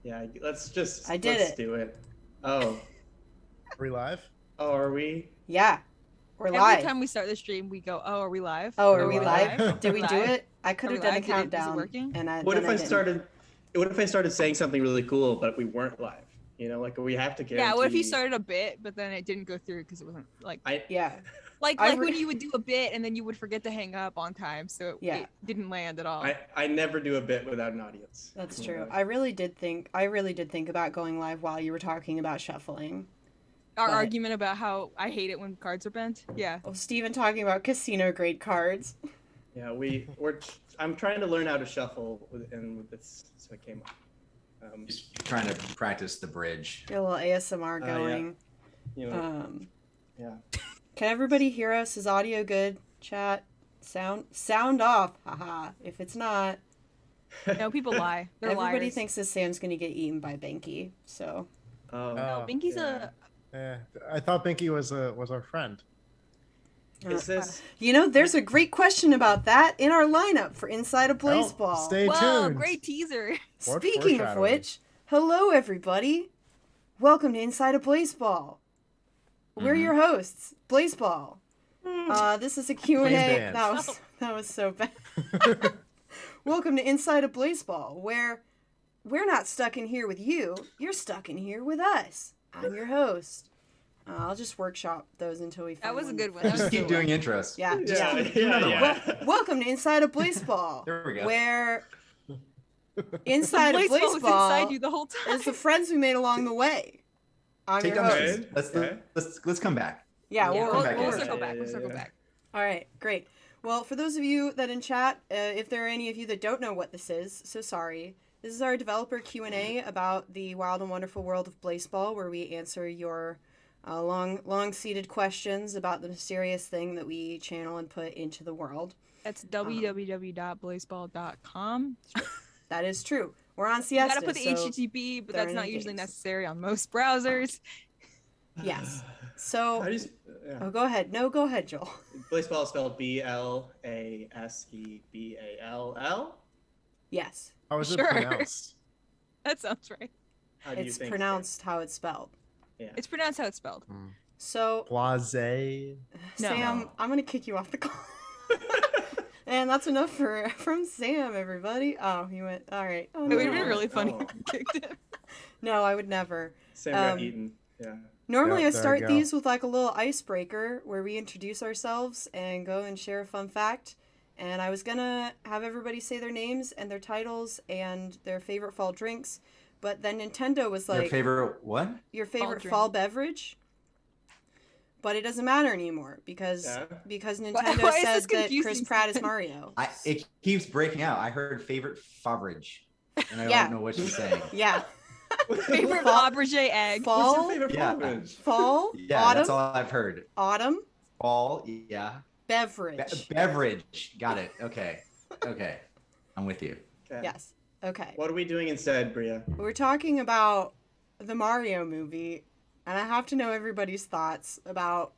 Yeah, let's do it. Oh, Are we live? oh, are we? Yeah, we're Every live. time we start the stream, we go, "Oh, are we live? Oh, Are are we we live? live? Did Are we we do live? it? I could Are have we done a live? Is it countdown. working? And What then if I I didn't. started? What if I started saying something really cool, but we weren't live? You know, like we have to guarantee. Yeah. What if you started a bit, but then it didn't go through because it wasn't like Yeah. like I when you would do a bit and then you would forget to hang up on time, so Yeah. it didn't land at all. I never do a bit without an audience. That's You true. know? I really did think about going live while you were talking about shuffling. Our but- argument about how I hate it when cards are bent. Yeah. Oh, Steven talking about casino grade cards. Yeah, we're. I'm trying to learn how to shuffle, with this, so it came up. Just trying to practice the bridge. Get a little ASMR going. You know, yeah. Can everybody hear us? Is audio good? Chat? Sound off. Haha. If it's not, No, people lie. They're everybody liars. thinks that Sam's gonna get eaten by Binky. So Oh, No, Binky's yeah. I thought Binky was our friend. Is this? you know, there's a great question about that in our lineup for Inside of Blaseball. Stay Whoa, tuned. great teaser. Speaking of which, hello everybody. Welcome to Inside of Blaseball. We're your hosts, Blaseball. This is a Q&A. Clean That was so bad. Welcome to Inside of Blaseball, where we're not stuck in here with you. You're stuck in here with us. I'm your host. I'll just workshop those until we find That was a one. good one. That was Just a keep good doing one. intros. Yeah. Yeah. Welcome to Inside of Blaseball, There we go. where inside of Blaseball was inside you Blaseball the whole time. is the friends we made along the way. I'm Take your down host. the trees. Okay. Let's come back. Yeah, Yeah, we'll come back we'll in. circle Yeah, back. yeah, We'll circle yeah. back. All right, great. Well, for those of you that in chat, if there are any of you that don't know what this is, so sorry. This is our developer Q&A about the wild and wonderful world of Blaseball, where we answer your long-seated questions about the mysterious thing that we channel and put into the world. That's www.blaseball.com. That is true. We're on You Siesta, gotta put the so HTTP, but there are that's no not usually games. necessary on most browsers. yes. How So, do you? Yeah. oh, go ahead. No, go ahead, Joel. Blaseball is spelled Blaseball. Yes, How is it Sure. pronounced? That sounds right. How do you it's think? pronounced how it's spelled. Yeah. It's pronounced how it's spelled. So, Blase. No. Sam, I'm gonna kick you off the call. And that's enough from Sam, everybody. Oh, he went. All right. Oh, It would have no. been really funny Oh. if you kicked it. No, I would never. Sam got Um, eaten. Yeah. Normally, Yeah, I there start you go. these with like a little icebreaker where we introduce ourselves and go and share a fun fact. And I was gonna have everybody say their names and their titles and their favorite fall drinks, but then Nintendo was like, Your favorite what? your favorite drink. fall beverage. But it doesn't matter anymore because Yeah. Nintendo why is said this that Chris confusing? Pratt is Mario. It keeps breaking out. I heard favorite beverage, and I Yeah. don't know what you're saying. Yeah, Favorite Fall- Fabergé egg. What's fall, your favorite Yeah. beverage? fall, Yeah, that's autumn, all I've heard. autumn, Fall, yeah. beverage. Beverage. Got it. Okay. Okay. I'm with you. Okay. Yes. Okay. What are we doing instead, Bria? We're talking about the Mario movie, and I have to know everybody's thoughts about.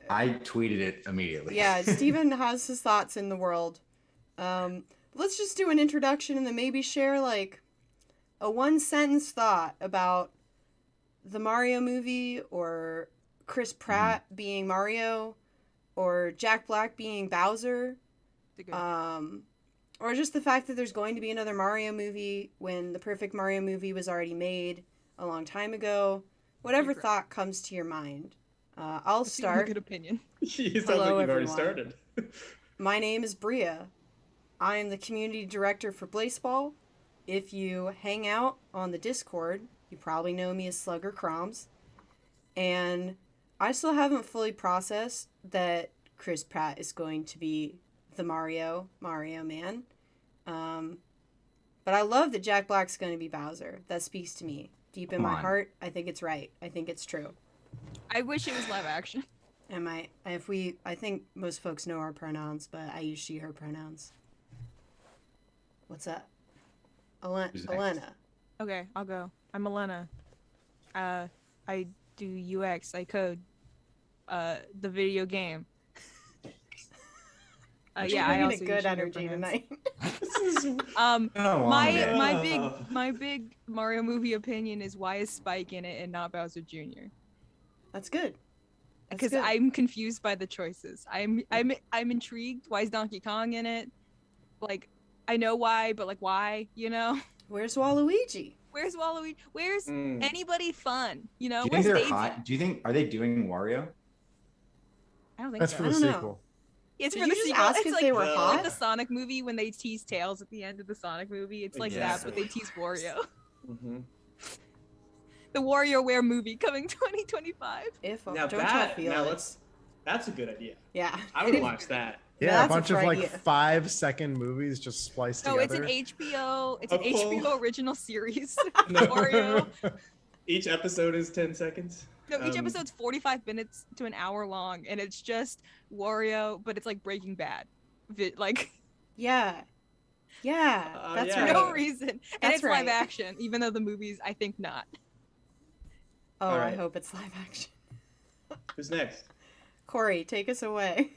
I tweeted it immediately. Yeah, Steven has his thoughts in the world. Let's just do an introduction and then maybe share like a one-sentence thought about the Mario movie, or Chris Pratt being Mario, or Jack Black being Bowser. It's a good- Or just the fact that there's going to be another Mario movie when the perfect Mario movie was already made a long time ago. Whatever Favorite. thought comes to your mind. I'll That's a start. good opinion. You sound Hello, like you've already everyone. started. My name is Bria. I am the community director for Blaseball. If you hang out on the Discord, you probably know me as Slugger Croms. And I still haven't fully processed that Chris Pratt is going to be the Mario Man. But I love that Jack Black's going to be Bowser. That speaks to me. Deep in Come my on. heart, I think it's right. I think it's true. I wish it was live action. I think most folks know our pronouns, but I use she, her pronouns. What's up? Who's next? Elena. Okay, I'll go. I'm Elena. I do UX. I code the video game. You're Yeah, I bringing also a use good she, her energy pronouns. tonight. Been a long day. My big Mario movie opinion is why is Spike in it and not Bowser Jr. That's good. That's Because good. I'm confused by the choices. I'm intrigued. Why is Donkey Kong in it? Like, I know why, but like why? You know? Where's Waluigi? Where's Waluigi? Where's Mm. anybody fun? You know? Do you think Where's they're Daisy? hot? Do you think are they doing Wario? I don't think That's so. for I the don't know. sequel. It's Did for you the just sequel. ask It's if like, they were Well- hot? like the Sonic movie when they tease Tails at the end of the Sonic movie. It's like that, but they tease Wario. Mm-hmm. The WarioWare movie coming 2025. If Now don't that feel now it. that's a good idea. Yeah. I it would is watch good. that. Yeah, That's a a bunch of fair like idea. 5-second movies just spliced No, it's together. an HBO. It's A an full- HBO original series. No. Wario. Each episode is 10 seconds. No, each Um, episode's 45 minutes to an hour long, and it's just Wario, but it's like Breaking Bad. Like, Yeah. Yeah. That's yeah. right. no reason. And That's it's live right. action, even though the movies, I think not. Oh, All I right. hope it's live action. Who's next? Corey, take us away.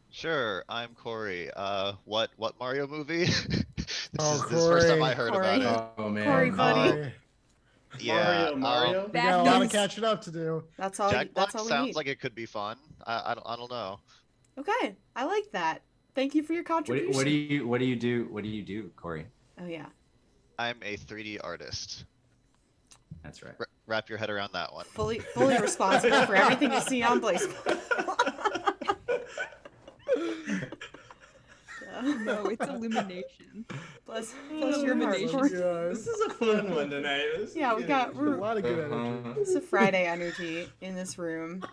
Sure, I'm Corey. What Mario movie? this Oh, is the first time Corey. I heard Corey. about Oh man. Corey, buddy. Hi. it. Yeah, Mario. We That got a lot of means- catching up to do. That's all. Jack That's Black all we sounds need. like it could be fun. I don't know. Okay, I like that. Thank you for your contribution. What do you do, Corey? Oh yeah. I'm a 3D artist. That's right. Wrap your head around that one. Fully responsible for everything you see on Blaseball. No, it's Illumination. Bless your heart. Illumination. Corey. This is a fun one tonight. Yeah, we got A lot of good energy. It's a Friday energy in this room.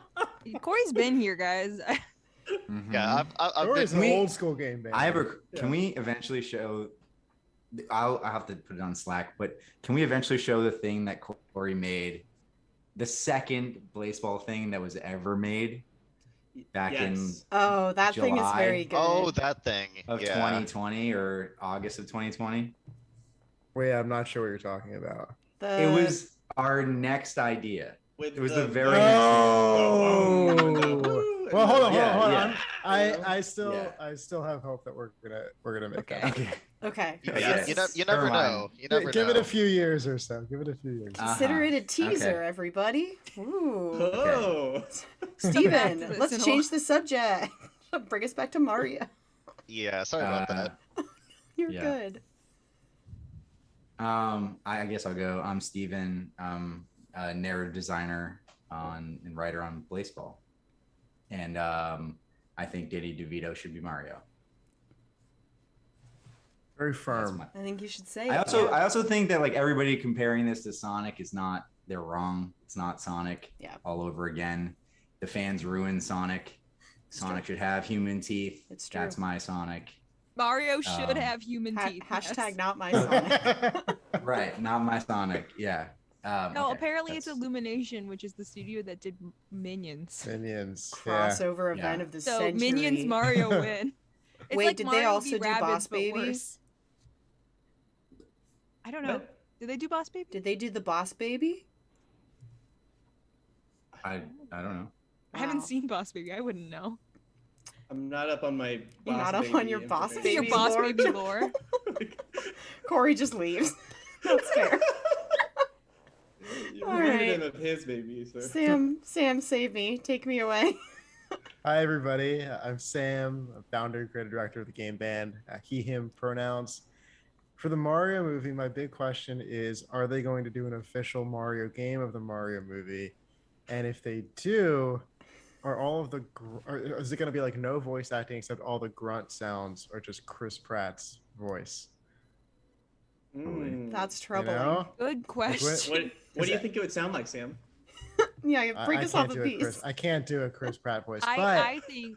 Corey's been here, guys. Mhm. Yeah, I've Corey's been, an We- old school game band. I have a. Can we eventually show? I'll have to put it on Slack, but can we eventually show the thing that Corey made, the second Blaseball thing that was ever made back Yes. Oh, that thing is July. very good. oh, that thing. of Yeah. 2020 or August of 2020? Wait, I'm not sure what you're talking about. It was our next idea. With It was the very Oh. Well, hold on. Yeah. I still have hope that we're gonna make Okay. that. Okay. Okay. Yeah, Yes. you never Never mind. know. You never Give know. it a few years or so. Give it a few years. Consider Uh-huh. it a teaser, Okay. everybody. Ooh. Oh. back to Steven, this let's in a change the subject. Bring us back to Mario. Yeah, sorry about that. You're Yeah. good. I guess I'll go. I'm Steven. I'm a narrative designer and writer on Blaseball. And I think Danny DeVito should be Mario. Very That's firm. my- I think you should say I it. also think that like everybody comparing this to Sonic is not, they're wrong. It's not Sonic. Yeah. All over again. The fans ruined Sonic. Sonic should have human teeth. It's true. That's my Sonic. Mario should Um, have human teeth. Hashtag yes. not my Sonic. Right, not my Sonic. Yeah. No, Okay, apparently it's that's- Illumination, which is the studio that did Minions. Minions. Yeah. Crossover event Yeah. of the So century. Minions Mario win. It's Wait, like did they Mario also v. do Rabbids, Boss but Baby? worse. I don't know. What? Did they do Boss Baby? Did they do the Boss Baby? I don't know. I haven't Wow. seen Boss Baby. I wouldn't know. I'm not up on my. You're Boss not up on your Baby Boss This is your Baby Boss lore? Baby lore. Corey just leaves. That's fair. You All reminded right. him of his baby. So. Sam, save me. Take me away. Hi, everybody. I'm Sam, founder, creative director of the game band. He, him pronouns. For the Mario movie, my big question is, are they going to do an official Mario game of the Mario movie? And if they do, are all of the, or is it going to be like no voice acting except all the grunt sounds or just Chris Pratt's voice? Mm. That's You troubling. know? Good question. What do you think it would sound like, Sam? Yeah, break I us off can't a do piece. I can't do a Chris Pratt voice, but I think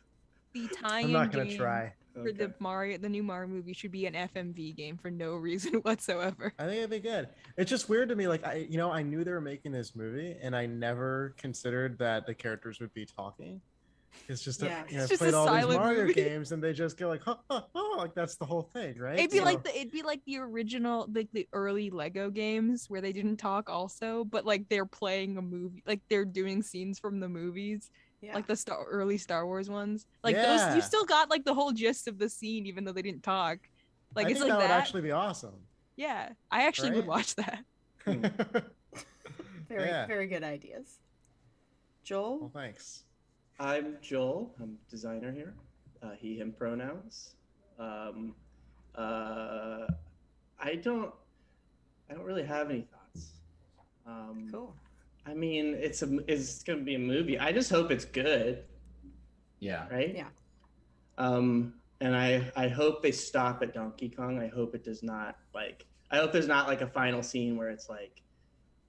the I'm tie-in not going to game try. for the new Mario movie should be an FMV game for no reason whatsoever. I think it'd be good. It's just weird to me. Like I knew they were making this movie, and I never considered that the characters would be talking. It's just Yeah. I've It's just played a all these silent Mario movie. games, and they just go like, huh, huh, huh, like that's the whole thing, right? It'd be So- like the original, like the early Lego games where they didn't talk also, but like they're playing a movie, like they're doing scenes from the movies, Yeah. like the early Star Wars ones. Like those, Yeah. you still got like the whole gist of the scene, even though they didn't talk. Like I it's think like that would that. actually be awesome. Yeah, I actually would Right? watch that. Very, Yeah. very good ideas. Joel? Well, thanks. I'm Joel. I'm designer here. He, him pronouns. Um, uh, I don't. I don't really have any thoughts. Cool. I mean, it's gonna be a movie. I just hope it's good, Yeah. right? Yeah. And I hope they stop at Donkey Kong. I hope it does not I hope there's not like a final scene where it's like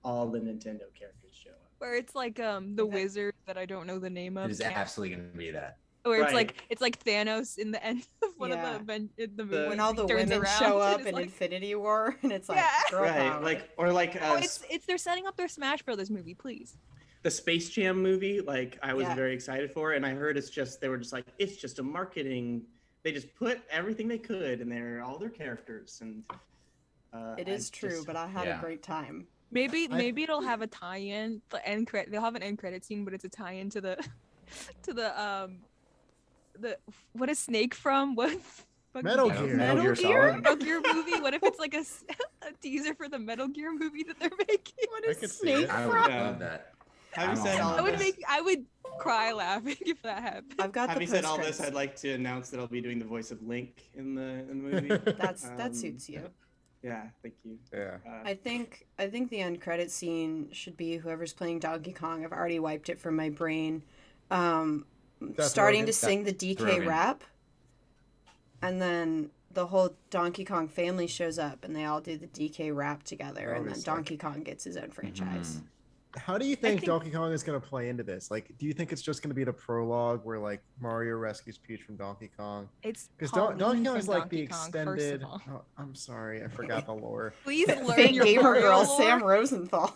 all the Nintendo characters show up. Where it's like the wizard that I don't know the name It of. is absolutely gonna be that. Where Right. it's like Thanos in the end of one Yeah. of the movie. When all the turns women around show and up it's in like, Infinity War, and it's like, Yeah. girl Right, power. like or like oh, it's they're setting up their Smash Brothers movie, please. the Space Jam movie. Like I was Yeah. very excited for, and I heard they were just like it's just a marketing. They just put everything they could in there, all their characters, and It is true, but I had Yeah. a great time. Maybe it'll have a tie-in. The end credit. They'll have an end credit scene, but it's a tie-in to the the what is Snake from? What fucking Metal game? Gear. Metal Gear Solid. Metal Gear movie. What if it's like a teaser for the Metal Gear movie that they're making? What I is could see Snake it. I would from? Yeah. love that. Having I'm said all all I on would this, that. I would cry laughing if that happened. I've got having the said all this, post-credits. I'd like to announce that I'll be doing the voice of Link in the movie. That Um, suits you. Yeah, thank you. Yeah. I think the end credit scene should be whoever's playing Donkey Kong. I've already wiped it from my brain. Starting Rogen. to sing the DK Rogen. rap, and then the whole Donkey Kong family shows up, and they all do the DK rap together, That'll and be then sick. Donkey Kong gets his own franchise. Mhm. How do you think think- Donkey Kong is going to play into this? Like, do you think it's just going to be the prologue where like Mario rescues Peach from Donkey Kong? It's Because Pauline Donkey Kong from is like the Donkey Kong, first of extended. all. Oh, I'm sorry, I forgot the lore. Please learn Fake your gamer Mario girl lore. Sam Rosenthal.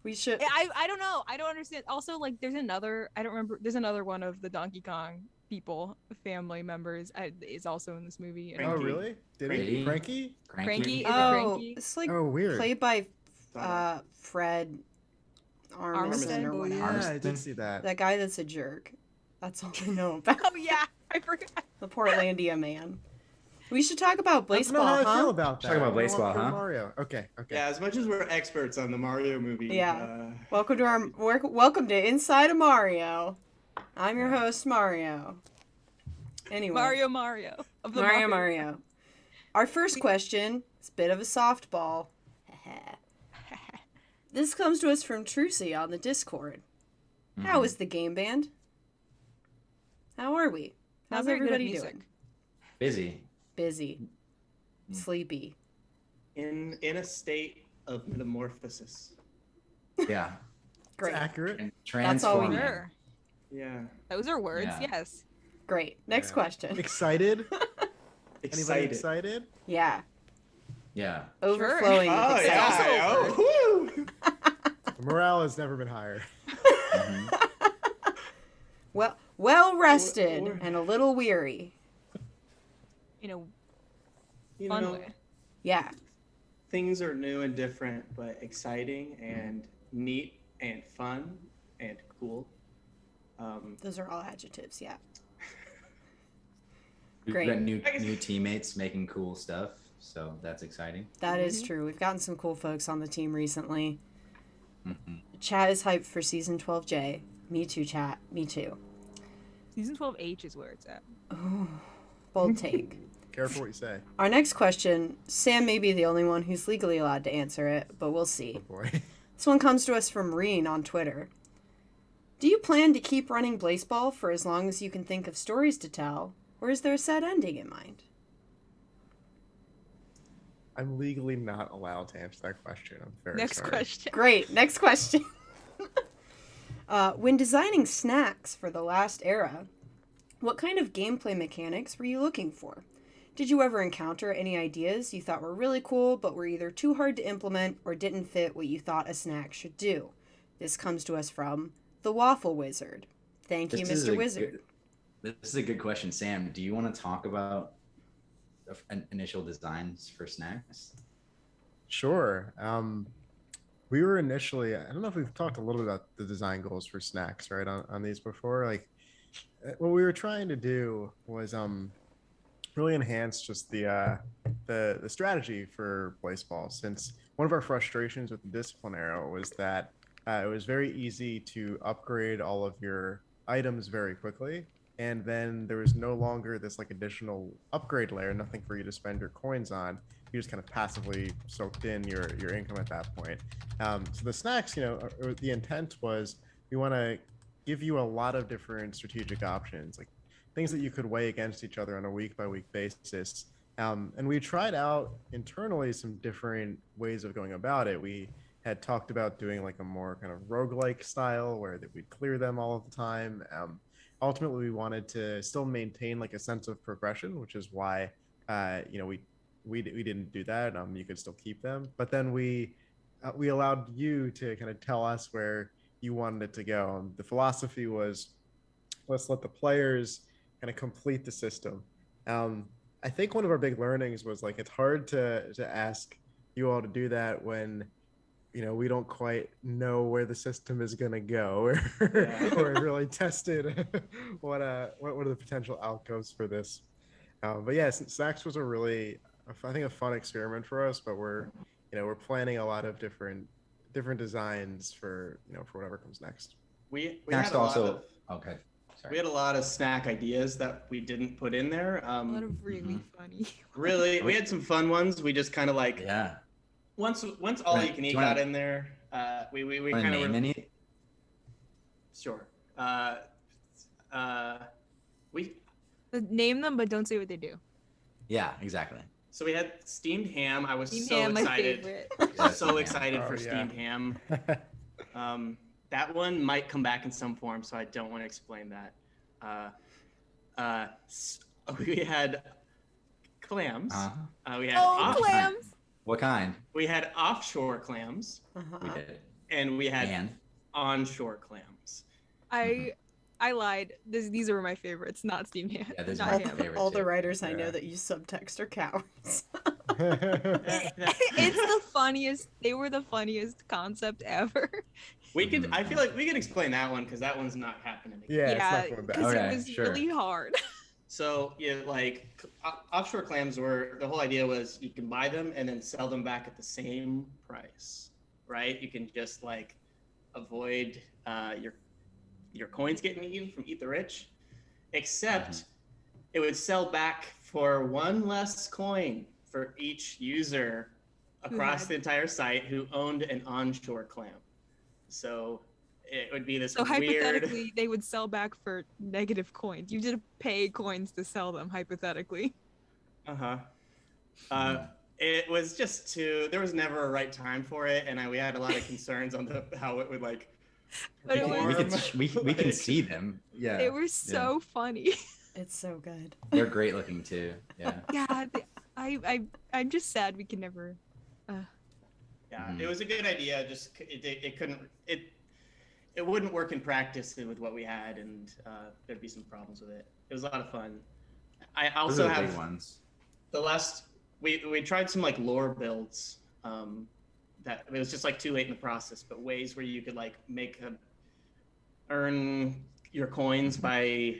We should. I don't know. I don't understand. Also, like, there's another. I don't remember. There's another one of the Donkey Kong people, family members, is also in this movie. And Oh, Frankie. really? Did he? Frankie? Frankie? Cranky? Is it Oh, Cranky? it's like Oh, weird. played by Fred Armisen or Armisen? whatever. Yeah, I Armisen. did see that. That guy that's a jerk. That's all I know about Oh yeah, I forgot. the Portlandia man. We should talk about I don't know how Blaseball, I feel huh? about that. Talk about I want Blaseball, for huh? Mario. Okay. Yeah, as much as we're experts on the Mario movie. Yeah. Welcome to Inside of Mario. I'm your Yeah. host, Mario. Anyway, Mario of the Mario. Our first question is a bit of a softball. This comes to us from Trucy on the Discord. How Mhm. is the game band? How are we? Not How's very good at everybody music. doing? Busy? Busy. Sleepy. In a state of metamorphosis. Yeah. Great. It's accurate. And That's all we transforming. need. Sure. Yeah. Those are words. Yeah. Yes. Great. Next Yeah. question. Excited? Anybody Excited. excited? Yeah. Yeah. Overflowing Oh with yeah. excitement. Oh, woo! Morale has never been higher. Mhm. Well rested Or- and a little weary. In a You fun know, way. Yeah. things are new and different, but exciting and neat and fun and cool. Those are all adjectives. Yeah. We've Great. got new teammates making cool stuff, so that's exciting. That is true. We've gotten some cool folks on the team recently. Mhm. Chat is hyped for season 12J. Me too, chat. Me too. Season 12H is where it's at. Oh, bold take. Careful what you say. Our next question, Sam may be the only one who's legally allowed to answer it, but we'll see. Oh boy. This one comes to us from Reen on Twitter. Do you plan to keep running Blaseball for as long as you can think of stories to tell, or is there a set ending in mind? I'm legally not allowed to answer that question. I'm very Next sorry. question. Great. Next question. When designing snacks for the last era, what kind of gameplay mechanics were you looking for? Did you ever encounter any ideas you thought were really cool but were either too hard to implement or didn't fit what you thought a snack should do? This comes to us from the Waffle Wizard. Thank you, This is Mr. a Wizard. This is a good question, Sam. Do you want to talk about initial designs for snacks? Sure. We were initially, I don't know if we've talked a little bit about the design goals for snacks, right, on these before. Like, what we were trying to do was really enhance just the strategy for Blaseball, since one of our frustrations with the discipline arrow was that it was very easy to upgrade all of your items very quickly, and then there was no longer this like additional upgrade layer, nothing for you to spend your coins on. You just kind of passively soaked in your income at that point. So the snacks, the intent was we want to give you a lot of different strategic options, like things that you could weigh against each other on a week by week basis. And we tried out internally some different ways of going about it. We had talked about doing like a more kind of roguelike style where that we'd clear them all of the time. Ultimately, we wanted to still maintain like a sense of progression, which is why we didn't do that. You could still keep them, but then we allowed you to kind of tell us where you wanted it to go. The philosophy was, let's let the players kind of complete the system. I think one of our big learnings was like it's hard to ask you all to do that when we don't quite know where the system is going to go or really tested what are the potential outcomes for this. But yeah, Sax was I think a fun experiment for us, but we're planning a lot of different designs for for whatever comes next. We Next had a lot also. of, Okay. Sorry. we had a lot of snack ideas that we didn't put in there. A lot of really funny. Really, we had some fun ones. We just kind of like Yeah. once all you can eat got in there. We kind of name any? Sure. We Name them, but don't say what they do. Yeah, exactly. So we had steamed ham. I was Steamed so ham, my excited. favorite. So excited for Oh, yeah. steamed ham. That one might come back in some form, so I don't want to explain that. We had clams. We had Clams. What kind? we had offshore clams, We Uh-huh. did. and we had And onshore clams. I lied. These are my favorites, not steamed ham. Yeah, those not are All, my ham. favorite all the too. writers I know Yeah. that use subtext are cowards. It's the funniest. They were the funniest concept ever. We could. I feel like we could explain that one because that one's not happening again. Yeah, it's Yeah, not going back. because Okay, it was sure. really hard. So yeah, like offshore clams were the whole idea was you can buy them and then sell them back at the same price, right? You can just like avoid your coins getting eaten from Eat the Rich, except it would sell back for one less coin for each user across had- the entire site who owned an onshore clam. So it would be this So weird. hypothetically, they would sell back for negative coins. You did pay coins to sell them, hypothetically. It was just there was never a right time for it, and we had a lot of concerns on how it would like. But it we was- can see them. Yeah. They were so funny. It's so good. They're great looking too. Yeah. Yeah, I'm just sad we can never. Yeah, it was a good idea. Just it couldn't it wouldn't work in practice with what we had, and there'd be some problems with it. It was a lot of fun. I Those also are the have big ones. the last we tried some like lore builds. That it was just like too late in the process, but ways where you could like earn your coins by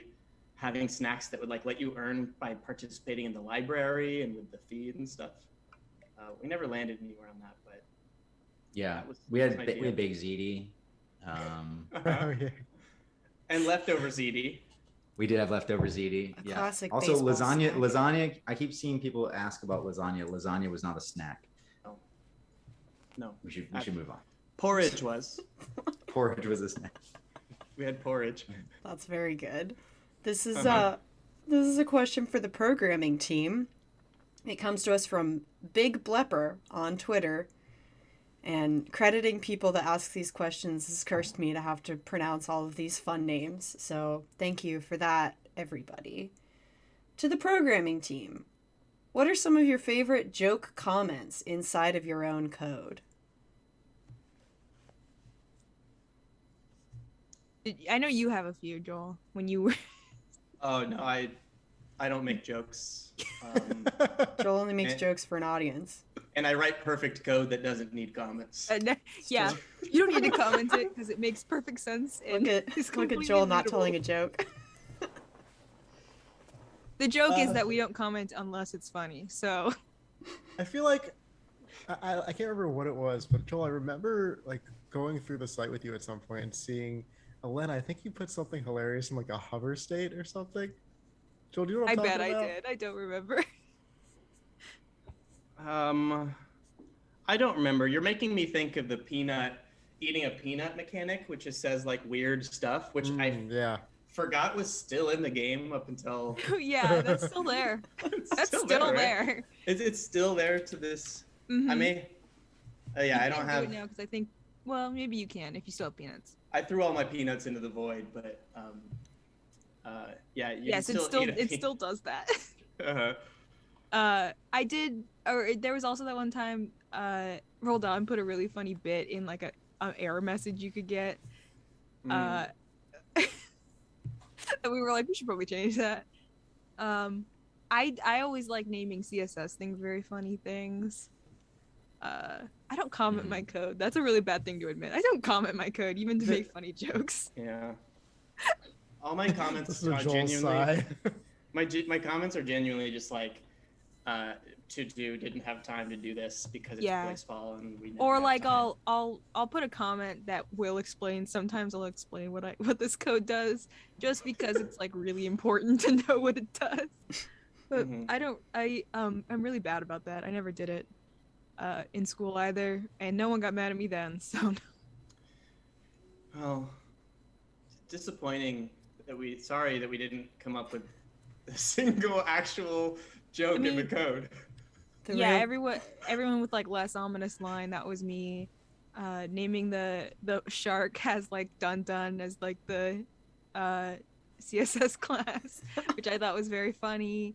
having snacks that would like let you earn by participating in the library and with the feed and stuff. We never landed anywhere on that, but Yeah. that was We had an idea. Big ZD. Oh, yeah. And leftover ZD. We did have leftover ZD. A Yeah. classic Also, baseball lasagna. snack. Lasagna. I keep seeing people ask about lasagna. Lasagna was not a snack. No, We should move on. porridge was. Porridge was a snack. We had porridge. That's very good. This is Uh-huh. this is a question for the programming team. It comes to us from Big Blepper on Twitter. And crediting people that ask these questions has cursed me to have to pronounce all of these fun names. So thank you for that, everybody. To the programming team, what are some of your favorite joke comments inside of your own code? I know you have a few, Joel. When you were. Oh no, I don't make jokes. Joel only makes Eh. jokes for an audience. And I write perfect code that doesn't need comments. Yeah, you don't need to comment it because it makes perfect sense. And Look at it's look at completely Joel not readable. telling a joke. The joke is that we don't comment unless it's funny. So I feel like I can't remember what it was, but Joel, I remember like going through the site with you at some point and seeing Elena. I think you put something hilarious in like a hover state or something. Joel, do you know what I I'm bet talking I about? did. I don't remember. I don't remember. You're making me think of the eating a peanut mechanic, which just says like weird stuff, which I Yeah. forgot was still in the game up until Yeah, that's still there. it's That's still right? there. It's still there to this. I Mhm. may. Yeah, You I can't don't do have. it now because I think. Well, maybe you can if you still have peanuts. I threw all my peanuts into the void, but yeah, you can Yes, it still eat a it peanut. still does that. Uh-huh. I did, or there was also that one time. Roll Down put a really funny bit in like a error message you could get. Mm. And we were like, we should probably change that. I always like naming CSS things very funny things. I don't comment my code. That's a really bad thing to admit. I don't comment my code even to make funny jokes. Yeah. All my This comments is a are Joel genuinely sigh. my comments are genuinely just like didn't have time to do this because it's Yeah. Blaseball and we never Or have like time. I'll put a comment that will explain. Sometimes I'll explain what this code does, just because it's like really important to know what it does. But Mhm. I'm really bad about that. I never did it in school either, and no one got mad at me then. So Well, disappointing sorry that we didn't come up with a single actual joke in the mean, code. yeah, everyone with like less ominous line, that was me. Naming the shark has like dun dun as like the CSS class, which I thought was very funny.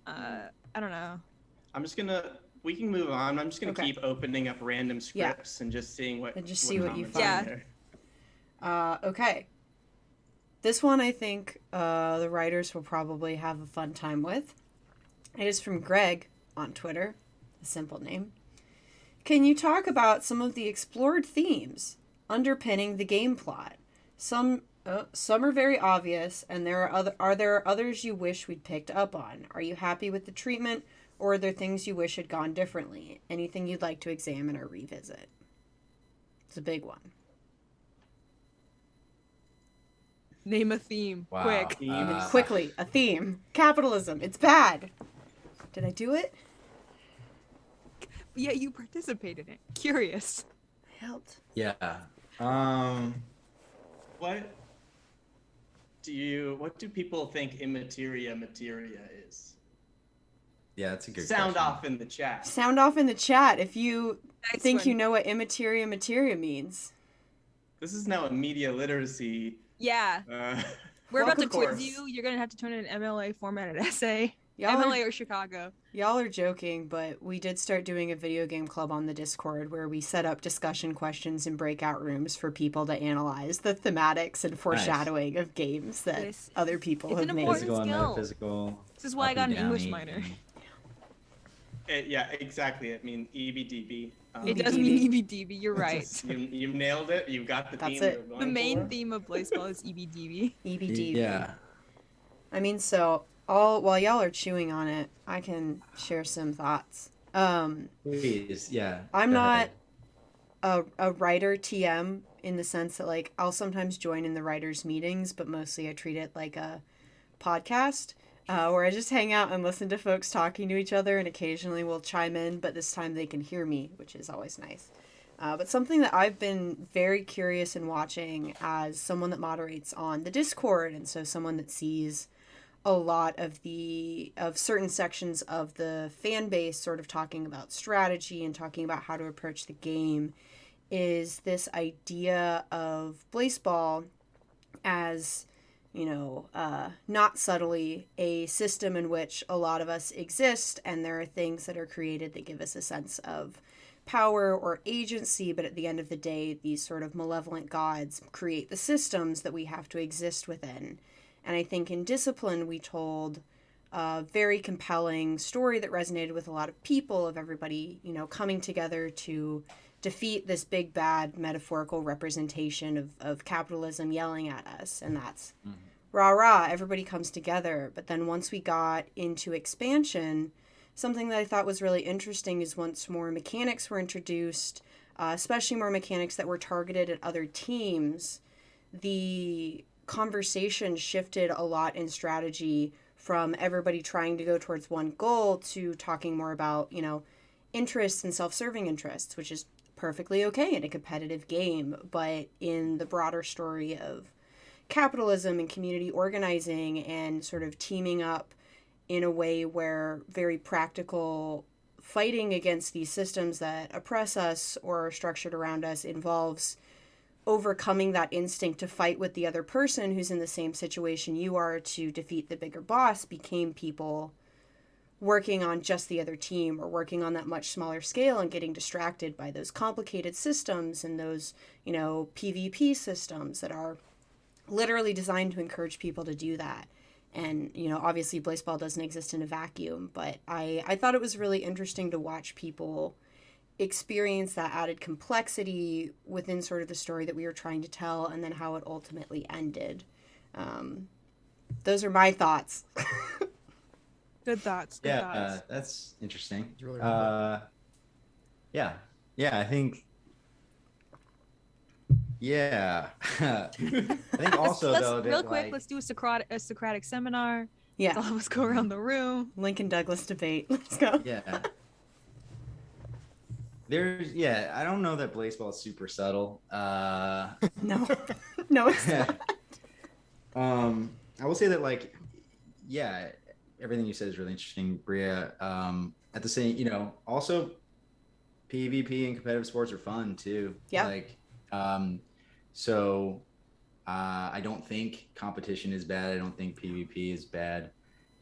I don't know. We can move on. I'm just gonna Okay. keep opening up random Yeah. scripts and just seeing what And just see what you comments are find. there. Okay. This one I think the writers will probably have a fun time with. It is from Greg on Twitter, a simple name. Can you talk about some of the explored themes underpinning the game plot? Some are very obvious, and are there others you wish we'd picked up on? Are you happy with the treatment, or are there things you wish had gone differently? Anything you'd like to examine or revisit? It's a big one. Name a theme, Wow. quick. Quickly, a theme. Capitalism. It's bad. Did I do it? Yeah, you participated in it. Curious. I helped. Yeah. What do people think immateria materia is? Yeah, that's a good Sound question. off in the chat. Sound off in the chat if you Nice think one. you know what immateria materia means. This is now a media literacy. Yeah. Uh, We're about to course. quiz you. You're gonna have to turn in an MLA formatted essay. Y'all MLA are, or Chicago. y'all are joking, but we did start doing a video game club on the Discord where we set up discussion questions in breakout rooms for people to analyze the thematics and foreshadowing of games that This- other people it's have an made. important Physical and skill. metaphysical. This is why I got an English uppy, minor. downy. Yeah, exactly. I mean, EBDB. It does mean EBDB. You're right. You nailed it. You got the That's theme it. you're going The main for. theme of Blaseball is EBDB. EBD. Yeah. I mean, so while y'all are chewing on it, I can share some thoughts. Please. Yeah. I'm go not ahead. a writer TM in the sense that like I'll sometimes join in the writers meetings, but mostly I treat it like a podcast where I just hang out and listen to folks talking to each other, and occasionally we'll chime in, but this time they can hear me, which is always nice. But something that I've been very curious in watching as someone that moderates on the Discord, and so someone that sees a lot of certain sections of the fan base sort of talking about strategy and talking about how to approach the game, is this idea of Blaseball as, not subtly, a system in which a lot of us exist, and there are things that are created that give us a sense of power or agency, but at the end of the day, these sort of malevolent gods create the systems that we have to exist within. And I think in Discipline, we told a very compelling story that resonated with a lot of people, of everybody, coming together to defeat this big bad metaphorical representation of capitalism yelling at us. And that's rah rah, everybody comes together. But then once we got into expansion, something that I thought was really interesting is once more mechanics were introduced, especially more mechanics that were targeted at other teams, the conversation shifted a lot in strategy from everybody trying to go towards one goal to talking more about, interests and self-serving interests, which is perfectly okay in a competitive game, but in the broader story of capitalism and community organizing and sort of teaming up in a way where very practical fighting against these systems that oppress us or are structured around us involves overcoming that instinct to fight with the other person who's in the same situation you are to defeat the bigger boss became people working on just the other team or working on that much smaller scale and getting distracted by those complicated systems and those, PvP systems that are literally designed to encourage people to do that. And, obviously Blaseball doesn't exist in a vacuum, but I thought it was really interesting to watch people experience that added complexity within sort of the story that we were trying to tell and then how it ultimately ended. Those are my thoughts. Good thoughts. Good thoughts. That's interesting. It's really Yeah, I think. Yeah, I think also let's though that real quick, like, let's do a Socratic seminar. Yeah. Let's all of us go around the room. Lincoln Douglas debate. Let's go. yeah. I don't know that Blaseball is super subtle. No. No, it's not. I will say that everything you said is really interesting, Bria. At the same, also PvP and competitive sports are fun too. Yeah. So I don't think competition is bad. I don't think PvP is bad.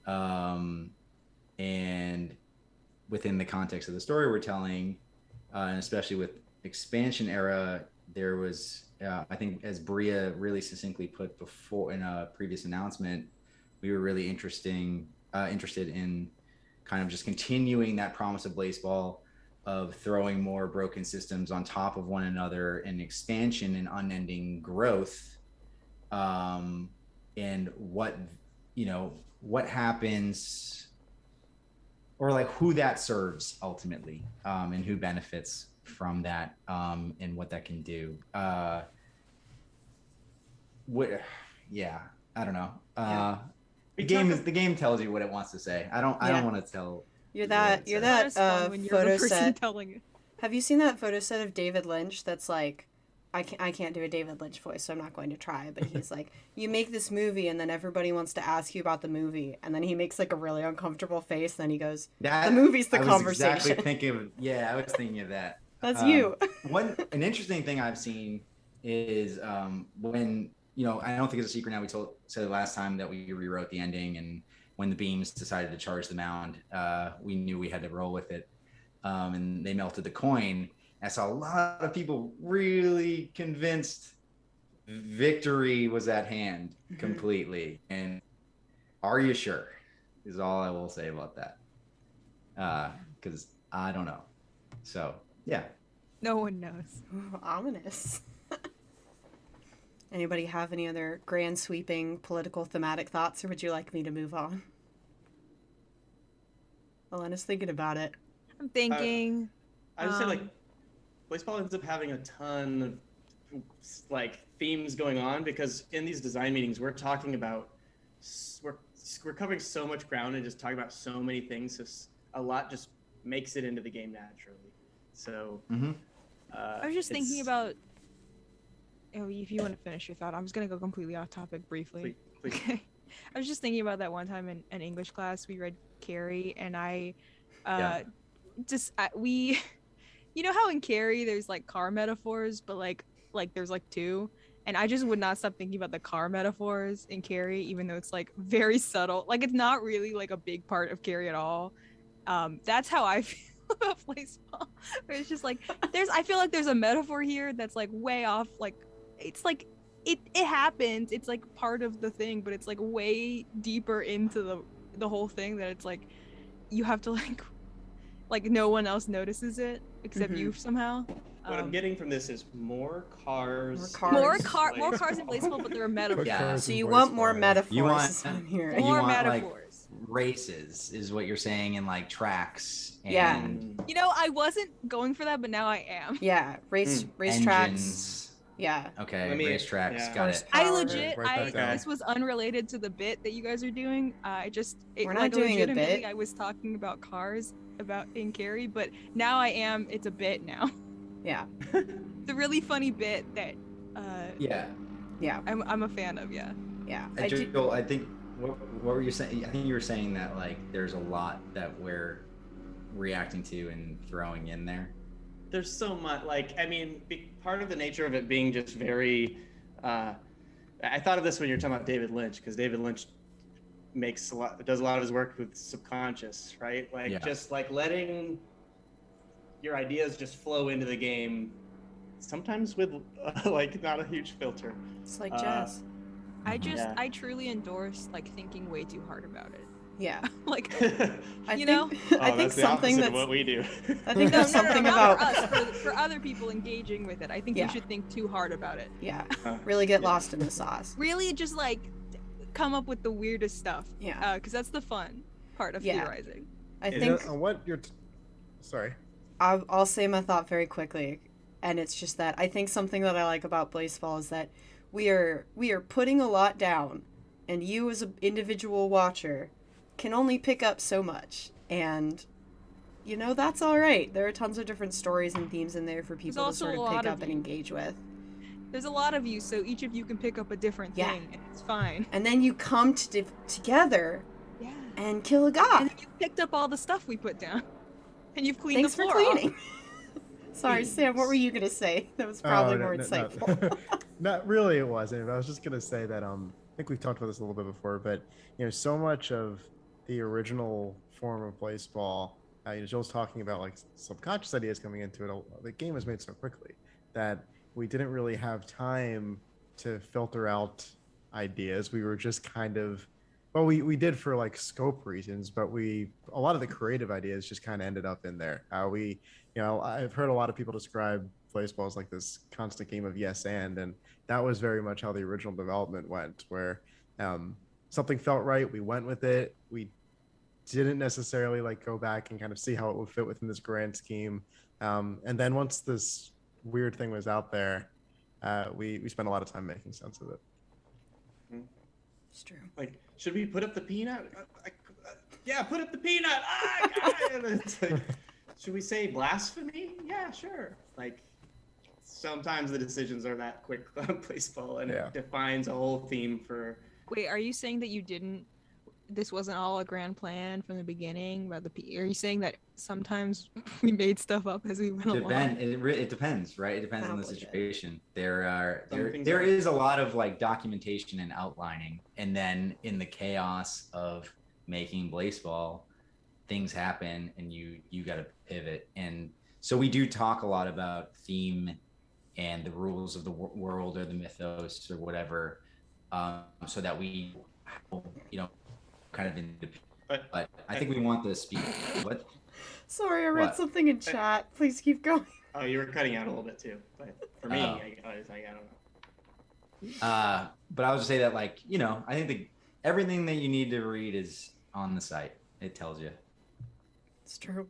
And within the context of the story we're telling, and especially with expansion era, there was, I think, as Bria really succinctly put before in a previous announcement, we were really interested in kind of just continuing that promise of Blaseball of throwing more broken systems on top of one another and expansion and unending growth. And what happens, or like who that serves ultimately, and who benefits from that, and what that can do. I don't know. The game tells you what it wants to say. I don't want to tell. You're that Not as fun when you're photo the person set. telling it. Have you seen that photo set of David Lynch that's like, I can't do a David Lynch voice, so I'm not going to try, but he's like, you make this movie and then everybody wants to ask you about the movie, and then he makes like a really uncomfortable face, and then he goes, the movie's the conversation. I was thinking of that. That's you. An interesting thing I've seen is when, I don't think it's a secret now, we said last time that we rewrote the ending, and when the beams decided to charge the mound, we knew we had to roll with it, and they melted the coin. I saw a lot of people really convinced victory was at hand completely. And are you sure is all I will say about that. Because I don't know. So, yeah. No one knows. Ooh, ominous. Anybody have any other grand sweeping political thematic thoughts, or would you like me to move on? Elena's thinking about it. I'm thinking. I would say Blaseball ends up having a ton of themes going on, because in these design meetings we're talking about we're covering so much ground and just talking about so many things, so a lot just makes it into the game naturally. So I was just thinking about, if you want to finish your thought, I'm just gonna go completely off topic briefly. Please. Okay. I was just thinking about that one time in English class we read Carrie, and we you know how in Carrie there's like car metaphors, but like there's like two, and I just would not stop thinking about the car metaphors in Carrie, even though it's like very subtle, like it's not really like a big part of Carrie at all. That's how I feel about Blaseball. It's just like I feel like there's a metaphor here that's like way off, like it's like it happens, it's like part of the thing, but it's like way deeper into the whole thing that it's like you have to like no one else notices it except you somehow. What I'm getting from this is more cars. More More cars in Blaseball, but there are metaphors. Yeah. So you want more metaphors? You want is what I'm hearing. you More want metaphors. like races is what you're saying, and like tracks and Yeah. You know, I wasn't going for that, but now I am. Yeah, racetracks. engines. Yeah. Okay, Let me- racetracks. yeah. Got it. I Horsepower. legit, Write that down. this was unrelated to the bit that you guys are doing. We're not doing a bit. legitimately, I was talking about cars, in Carrie, but now I am. It's a bit now. Yeah. It's a really funny bit that Yeah. Yeah. I'm a fan of. Yeah. Yeah. I think what were you saying? I think you were saying that like there's a lot that we're reacting to and throwing in there. There's so much, like, I mean, part of the nature of it being just very, I thought of this when you're talking about David Lynch, because David Lynch does a lot of his work with subconscious, right? Like, Yeah. just like letting your ideas just flow into the game, sometimes with like not a huge filter. It's like jazz. I truly endorse like thinking way too hard about it. Yeah. Like, I you think, know? I think that's the something opposite that's of what we do. I think No, there's something not about for us, for other people engaging with it. I think Yeah. you should think too hard about it. yeah, really get Yeah. lost in the sauce. Really, just like come up with the weirdest stuff. Yeah. Because that's the fun part of Yeah. theorizing. I You think On what you're sorry. I'll say my thought very quickly, and it's just that I think something that I like about Blaseball is that we are putting a lot down, and you as an individual watcher can only pick up so much, and you know that's all right. There are tons of different stories and themes in there for people to also sort a of lot pick of up and you. engage with, There's a lot of you, so each of you can pick up a different Yeah. thing, and it's fine. and then you come together Yeah. and kill a god. And then you picked up all the stuff we put down, and you've cleaned Thanks the for floor off. cleaning. Sorry, Sam. What were you gonna say? That was probably more insightful. Not really, it wasn't. I was just gonna say that I think we've talked about this a little bit before, but so much of the original form of Blaseball, Joel's talking about like subconscious ideas coming into it. The game was made so quickly that we didn't really have time to filter out ideas. We were just kind of, well, we did for like scope reasons, but a lot of the creative ideas just kind of ended up in there. I've heard a lot of people describe Blaseball as like this constant game of yes and that was very much how the original development went, where something felt right, we went with it. We didn't necessarily like go back and kind of see how it would fit within this grand scheme. And then once this weird thing was out there, we spent a lot of time making sense of it. It's true. Like, should we put up the peanut? Yeah, put up the peanut. Ah, God. It's like, should we say blasphemy? Yeah, sure. Like, sometimes the decisions are that quick on Blaseball, and Yeah. it defines a whole theme for. Wait, are you saying that this wasn't all a grand plan from the beginning about are you saying that sometimes we made stuff up as we went along? It depends, right? It depends on the Probably did. situation. There things there are- is a lot of like documentation and outlining, and then in the chaos of making Blaseball, things happen, and you got to pivot. And so we do talk a lot about theme and the rules of the world or the mythos or whatever, so that we, kind of but I think we want the speed. What? Sorry, I read What? something in chat. Please keep going. Oh, you were cutting out a little bit too, but for me, Oh. I don't know. But I would just say that, like, I think everything that you need to read is on the site. It tells you. It's true.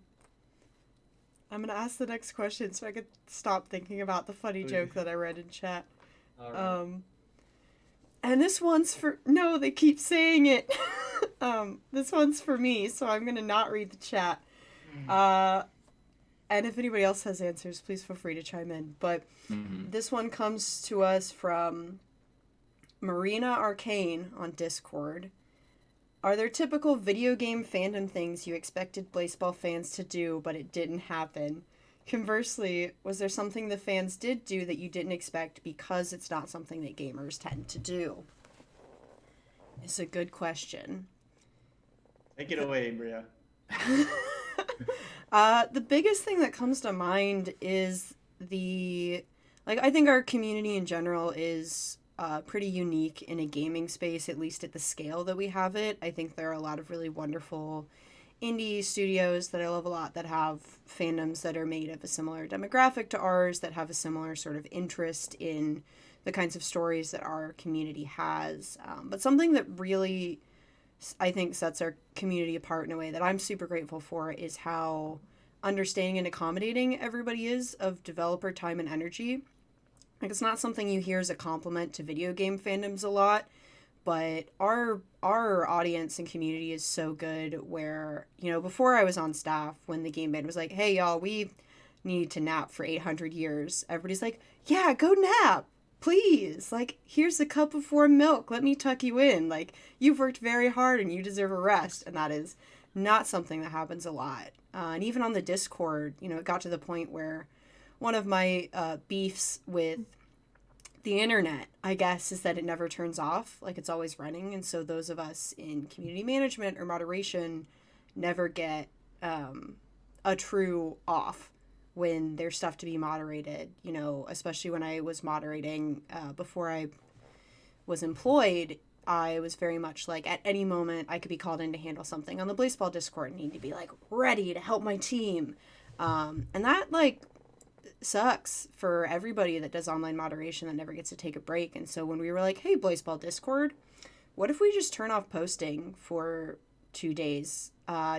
I'm gonna ask the next question so I could stop thinking about the funny joke that I read in chat. All right. And this one's for no, they keep saying it. This one's for me, so I'm gonna not read the chat. And if anybody else has answers, please feel free to chime in. But this one comes to us from Marina Arcane on Discord. Are there typical video game fandom things you expected Blaseball fans to do, but it didn't happen? Conversely, was there something the fans did do that you didn't expect because it's not something that gamers tend to do? It's a good question. Take it away, Bria. The biggest thing that comes to mind is I think our community in general is pretty unique in a gaming space, at least at the scale that we have it. I think there are a lot of really wonderful indie studios that I love a lot that have fandoms that are made of a similar demographic to ours, that have a similar sort of interest in the kinds of stories that our community has. But something that really, I think, sets our community apart in a way that I'm super grateful for is how understanding and accommodating everybody is of developer time and energy. Like, it's not something you hear as a compliment to video game fandoms a lot, but our audience and community is so good where, you know, before I was on staff, when the game band was like, hey y'all, we need to nap for 800 years, everybody's like, yeah, go nap, please, like, here's a cup of warm milk, let me tuck you in, like, you've worked very hard and you deserve a rest. And that is not something that happens a lot. And even on the Discord, you know, it got to the point where one of my beefs with the internet, I guess, is that it never turns off. Like, it's always running. And so those of us in community management or moderation never get a true off when there's stuff to be moderated, you know, especially when I was moderating before I was employed. I was very much like, at any moment I could be called in to handle something on the Blaseball Discord and need to be like ready to help my team. And that, like, sucks for everybody that does online moderation that never gets to take a break. And so when we were like, hey, Blaseball Discord, what if we just turn off posting for 2 days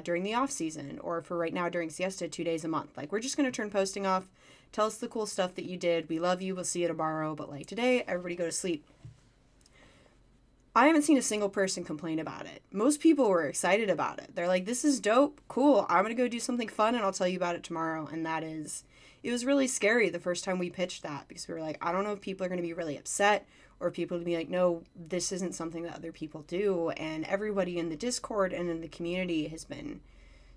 during the off season, or for right now during siesta, 2 days a month? Like, we're just going to turn posting off. Tell us the cool stuff that you did. We love you. We'll see you tomorrow. But like, today, everybody go to sleep. I haven't seen a single person complain about it. Most people were excited about it. They're like, this is dope. Cool. I'm going to go do something fun and I'll tell you about it tomorrow. And that is, it was really scary the first time we pitched that, because we were like, I don't know if people are going to be really upset or people to be like, no, this isn't something that other people do. And everybody in the Discord and in the community has been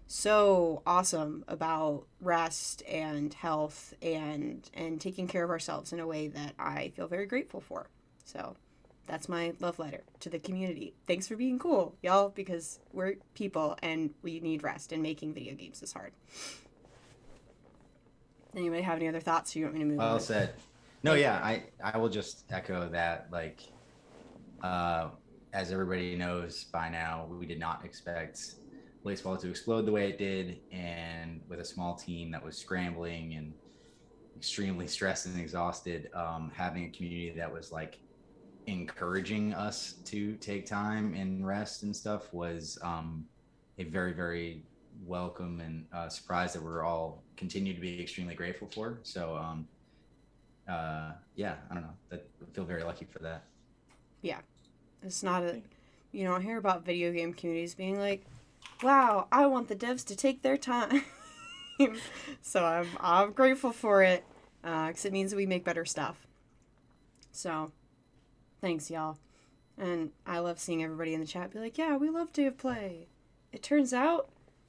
so awesome about rest and health and taking care of ourselves in a way that I feel very grateful for. So that's my love letter to the community. Thanks for being cool, y'all, because we're people and we need rest, and making video games is hard. Anybody have any other thoughts, or you want me to move on? Well said. No, yeah, I will just echo that. Like, as everybody knows by now, we did not expect Blaseball to explode the way it did, and with a small team that was scrambling and extremely stressed and exhausted, having a community that was like encouraging us to take time and rest and stuff was a very, very welcome and surprise that we're all continue to be extremely grateful for. So yeah, I don't know, I feel very lucky for that. Yeah, it's not a, you know, I hear about video game communities being like, wow, I want the devs to take their time. So I'm grateful for it, because it means that we make better stuff. So thanks, y'all. And I love seeing everybody in the chat be like, yeah, we love Day of Play. It turns out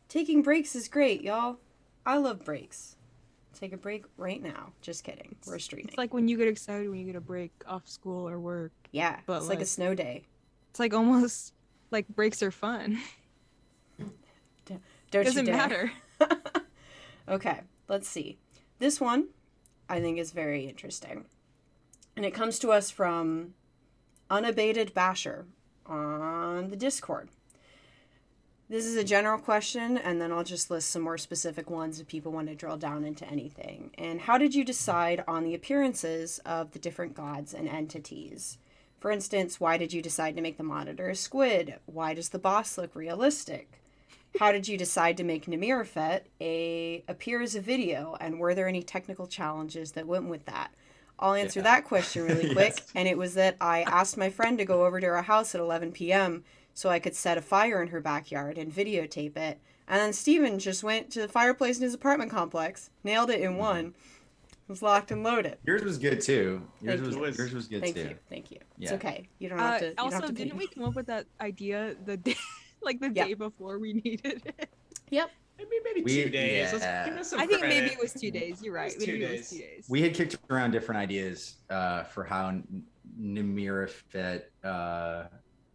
taking breaks is great, y'all. I love breaks. Take a break right now. Just kidding. We're streaming. It's like when you get excited when you get a break off school or work. Yeah, but it's like a snow day. It's like almost like breaks are fun. Don't Doesn't you dare. matter. Okay, let's see. This one I think is very interesting. And it comes to us from Unabated Basher on the Discord. This is a general question, and then I'll just list some more specific ones if people want to drill down into anything. And how did you decide on the appearances of the different gods and entities? For instance, why did you decide to make the monitor a squid? Why does the boss look realistic? How did you decide to make Namirafet appear as a video, and were there any technical challenges that went with that? I'll answer that question really quick. Yes. And it was that I asked my friend to go over to our house at 11 p.m. so I could set a fire in her backyard and videotape it. And then Steven just went to the fireplace in his apartment complex, nailed it in one, it was locked and loaded. Yours was good too. Yours was good Thank too. you. Thank you. Yeah. It's okay. You don't have to. You also, don't have to didn't we come up with that idea the day, day before we needed it? Yep. Maybe 2 days. Let's give us some I think credit. maybe it was 2 days. You're right. Maybe it was 2 days. We had kicked around different ideas for how Namirafet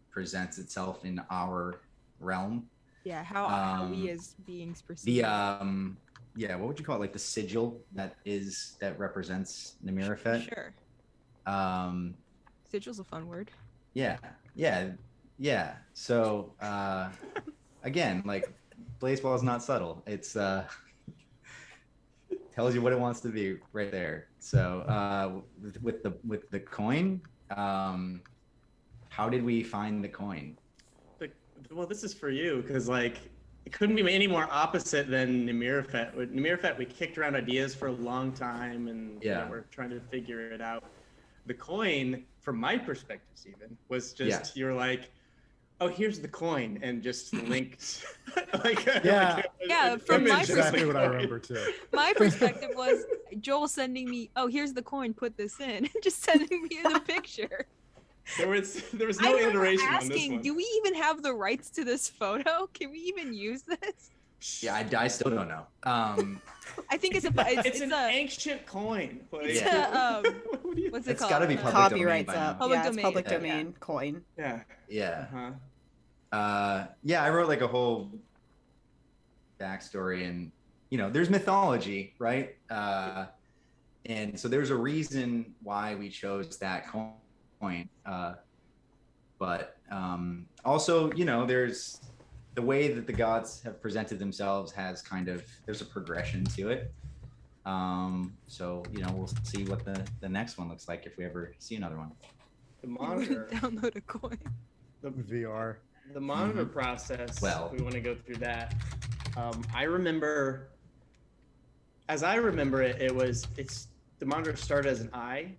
presents itself in our realm. Yeah, how we as beings perceive. What would you call it? Like the sigil that represents Namirafet. Sure. Sigil's a fun word. Yeah. So again, like Blaseball is not subtle. It's tells you what it wants to be right there. So with the coin, how did we find the coin? Well, this is for you because like it couldn't be any more opposite than Nimirafet. With Nimirafet, we kicked around ideas for a long time, and we're trying to figure it out. The coin, from my perspective, Steven, was just you're like, oh, here's the coin, and just linked like From my That's exactly what I remember too. My perspective was Joel sending me, oh, here's the coin, put this in, just sending me the picture. There was no iteration on this asking, one. do we even have the rights to this photo? Can we even use this? Yeah, I still don't know. I think it's an ancient coin. Like, what's it called? It's got to be public Copyrights domain by up. now. Yeah, it's public domain coin. Yeah. Yeah. Uh-huh. Yeah, I wrote like a whole backstory, and there's mythology, right? And so there's a reason why we chose that coin. But also, there's the way that the gods have presented themselves has there's a progression to it. So we'll see what the next one looks like if we ever see another one. The monitor. Download a coin. The VR. The monitor process. Well, we want to go through that. I remember, as I remember it, it's the monitor started as an eye,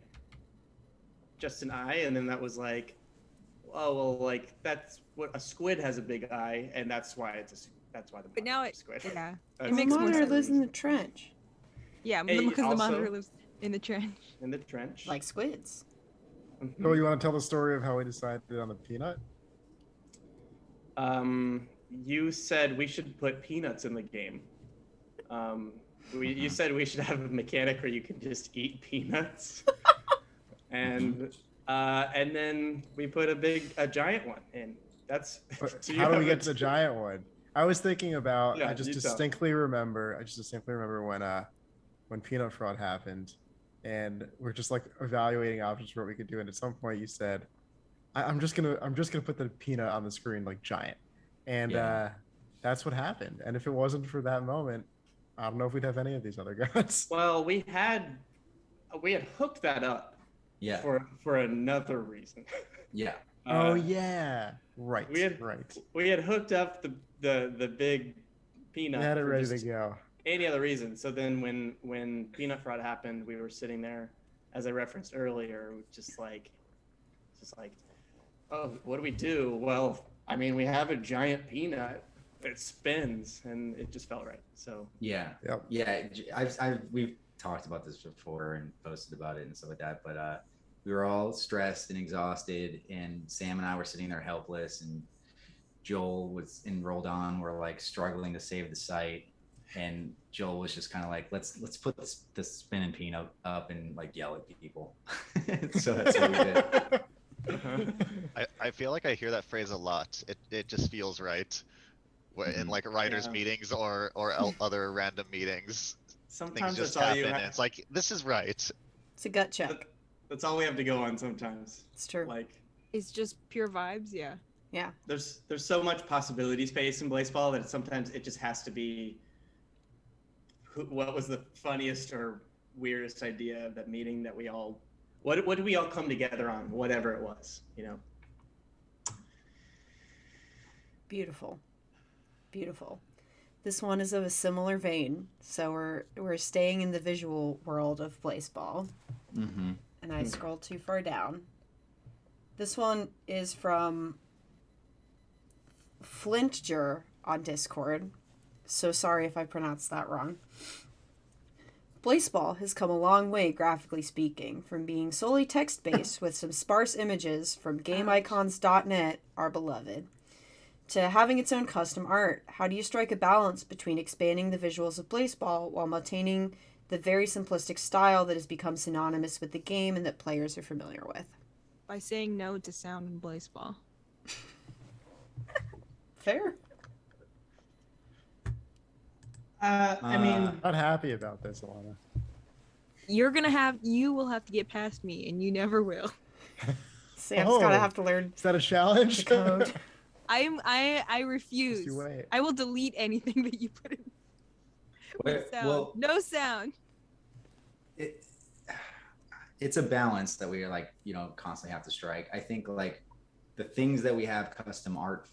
just an eye, and then that was like, oh well, like that's what a squid has a big eye, and that's why that's why the. But now squid. Yeah, it makes more sense. The monitor lives in the trench. Yeah, because the monitor lives in the trench. In the trench. Like squids. Mm-hmm. So you want to tell the story of how we decided on the peanut? You said we should put peanuts in the game. You said we should have a mechanic where you can just eat peanuts, and then we put a giant one in. That's how do we get to the giant one? I was thinking about. Yeah, I just distinctly remember when Peanut Fraud happened, and we're just like evaluating options for what we could do. And at some point, you said, I'm just gonna put the peanut on the screen like giant," and that's what happened. And if it wasn't for that moment, I don't know if we'd have any of these other guns. Well, we had hooked that up. Yeah. For another reason. Yeah. Oh yeah. Right. We had hooked up the big peanut. We had it ready to go. Any other reason. So then when Peanut Fraud happened, we were sitting there, as I referenced earlier, just like, oh, what do we do? Well, I mean, we have a giant peanut. It spins, and it just felt right. So yeah. Yep. Yeah. We've talked about this before and posted about it and stuff like that, but we were all stressed and exhausted, and Sam and I were sitting there helpless, and Joel was enrolled on. We're like struggling to save the site. And Joel was just kind of like, let's put this spinning peanut up and like yell at people. So that's what we did. I feel like I hear that phrase a lot. It just feels right. In like writers' meetings or other random meetings. Sometimes things just that's all happen, you and it's like, this is right. It's a gut check. That's all we have to go on sometimes. It's true. Like, it's just pure vibes. Yeah. There's so much possibility space in Blaseball that sometimes it just has to be what was the funniest or weirdest idea of that meeting that we all what did we all come together on, whatever it was, Beautiful. This one is of a similar vein, so we're staying in the visual world of Blaseball. Mm-hmm. And I scrolled too far down. This one is from Flintger on Discord. So sorry if I pronounced that wrong. Blaseball has come a long way, graphically speaking, from being solely text-based with some sparse images from GameIcons.net, our beloved, to having its own custom art. How do you strike a balance between expanding the visuals of Blaseball while maintaining the very simplistic style that has become synonymous with the game and that players are familiar with? By saying no to sound in Blaseball. Fair. I mean, not happy about this, Alana. You will have to get past me, and you never will. Sam's gotta have to learn. Is that a challenge? The code. I refuse. Just you wait. I will delete anything that you put in. With sound. Well, No sound. It's a balance that we are like, constantly have to strike. I think like the things that we have custom art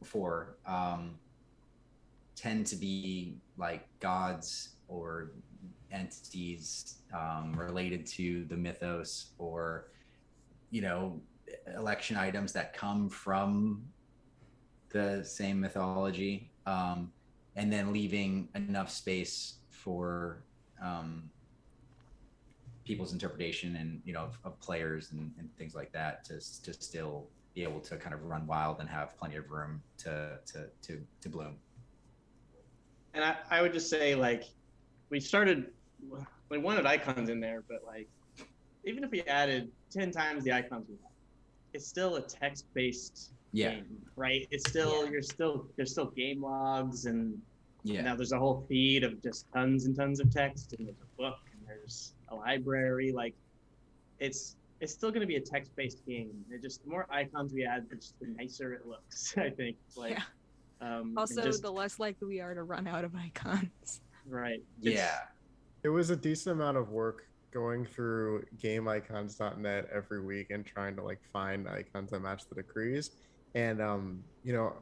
for tend to be like gods or entities related to the mythos, or election items that come from the same mythology, and then leaving enough space for people's interpretation and of players and things like that to still be able to kind of run wild and have plenty of room to bloom. And I would just say, like, we wanted icons in there, but like, even if we added 10 times the icons we have, it's still a text-based game, right? It's still there's still game logs, and now there's a whole feed of just tons and tons of text, and there's a book, and there's a library. Like, it's still going to be a text-based game. The more icons we add, the nicer it looks. I think. Like, also, the less likely we are to run out of icons. Right. It was a decent amount of work going through gameicons.net every week and trying to like find icons that match the decrees. And the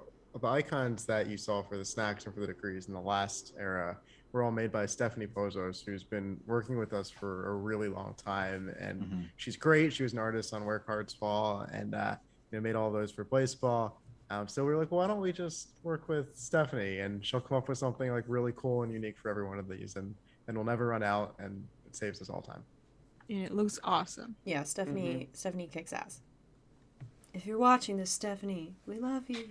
icons that you saw for the snacks and for the decrees in the last era were all made by Stephanie Pozos, who's been working with us for a really long time. And she's great. She was an artist on Where Cards Fall, and made all those for Blaseball. So we were like, well, why don't we just work with Stephanie, and she'll come up with something like really cool and unique for every one of these, and we'll never run out, and it saves us all time. And it looks awesome. Yeah, Stephanie kicks ass. If you're watching this, Stephanie, we love you.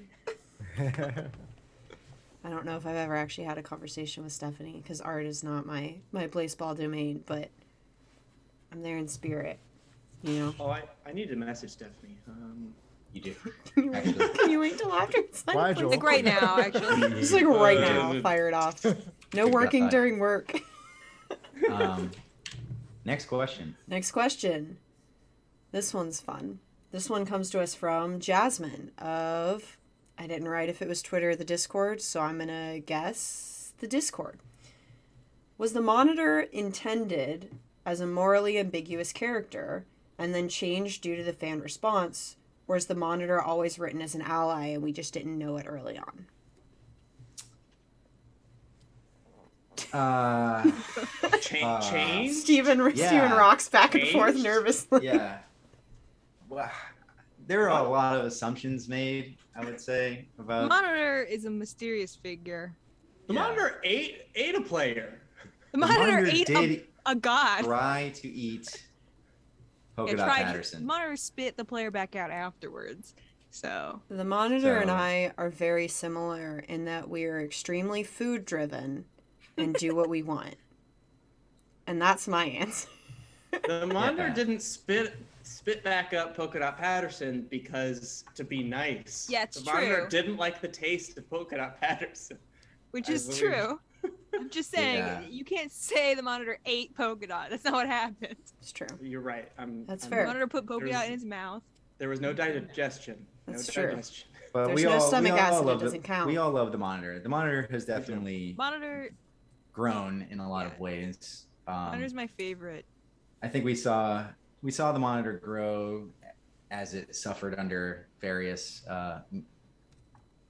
I don't know if I've ever actually had a conversation with Stephanie, because art is not my Blaseball domain, but I'm there in spirit, Oh, I need to message Stephanie. You do. Can you wait till after it's Why, Joel? Like right now, actually. Just like right now, fire it off. No working during work. Next question. Next question. This one's fun. This one comes to us from Jasmine of, I didn't write if it was Twitter or the Discord, so I'm going to guess the Discord. Was the monitor intended as a morally ambiguous character and then changed due to the fan response, or is the monitor always written as an ally and we just didn't know it early on? Change? Steven rocks back and forth Changed? nervously. Yeah. Well, there are a lot of assumptions made, I would say, about. Monitor is a mysterious figure. The monitor ate a player. The monitor ate did a god. try to eat Polka Dot Patterson. Monitor spit the player back out afterwards. So The monitor and I are very similar in that we are extremely food driven and do what we want. And that's my answer. The monitor didn't spit back up Polka Dot Patterson because to be nice. Yeah, it's the monitor true. didn't like the taste of Polka Dot Patterson. which I is believe- true. I'm just saying, you can't say the monitor ate polka dot. That's not what happened. It's true. You're right. That's The fair. monitor put polka dot There's- in his mouth. There was no digestion. That's true. Digestion. But There's no stomach acid, love it doesn't count. We all love the monitor. The monitor has definitely Monitor, grown in a lot of ways. monitor's my favorite. I think we saw the monitor grow as it suffered under various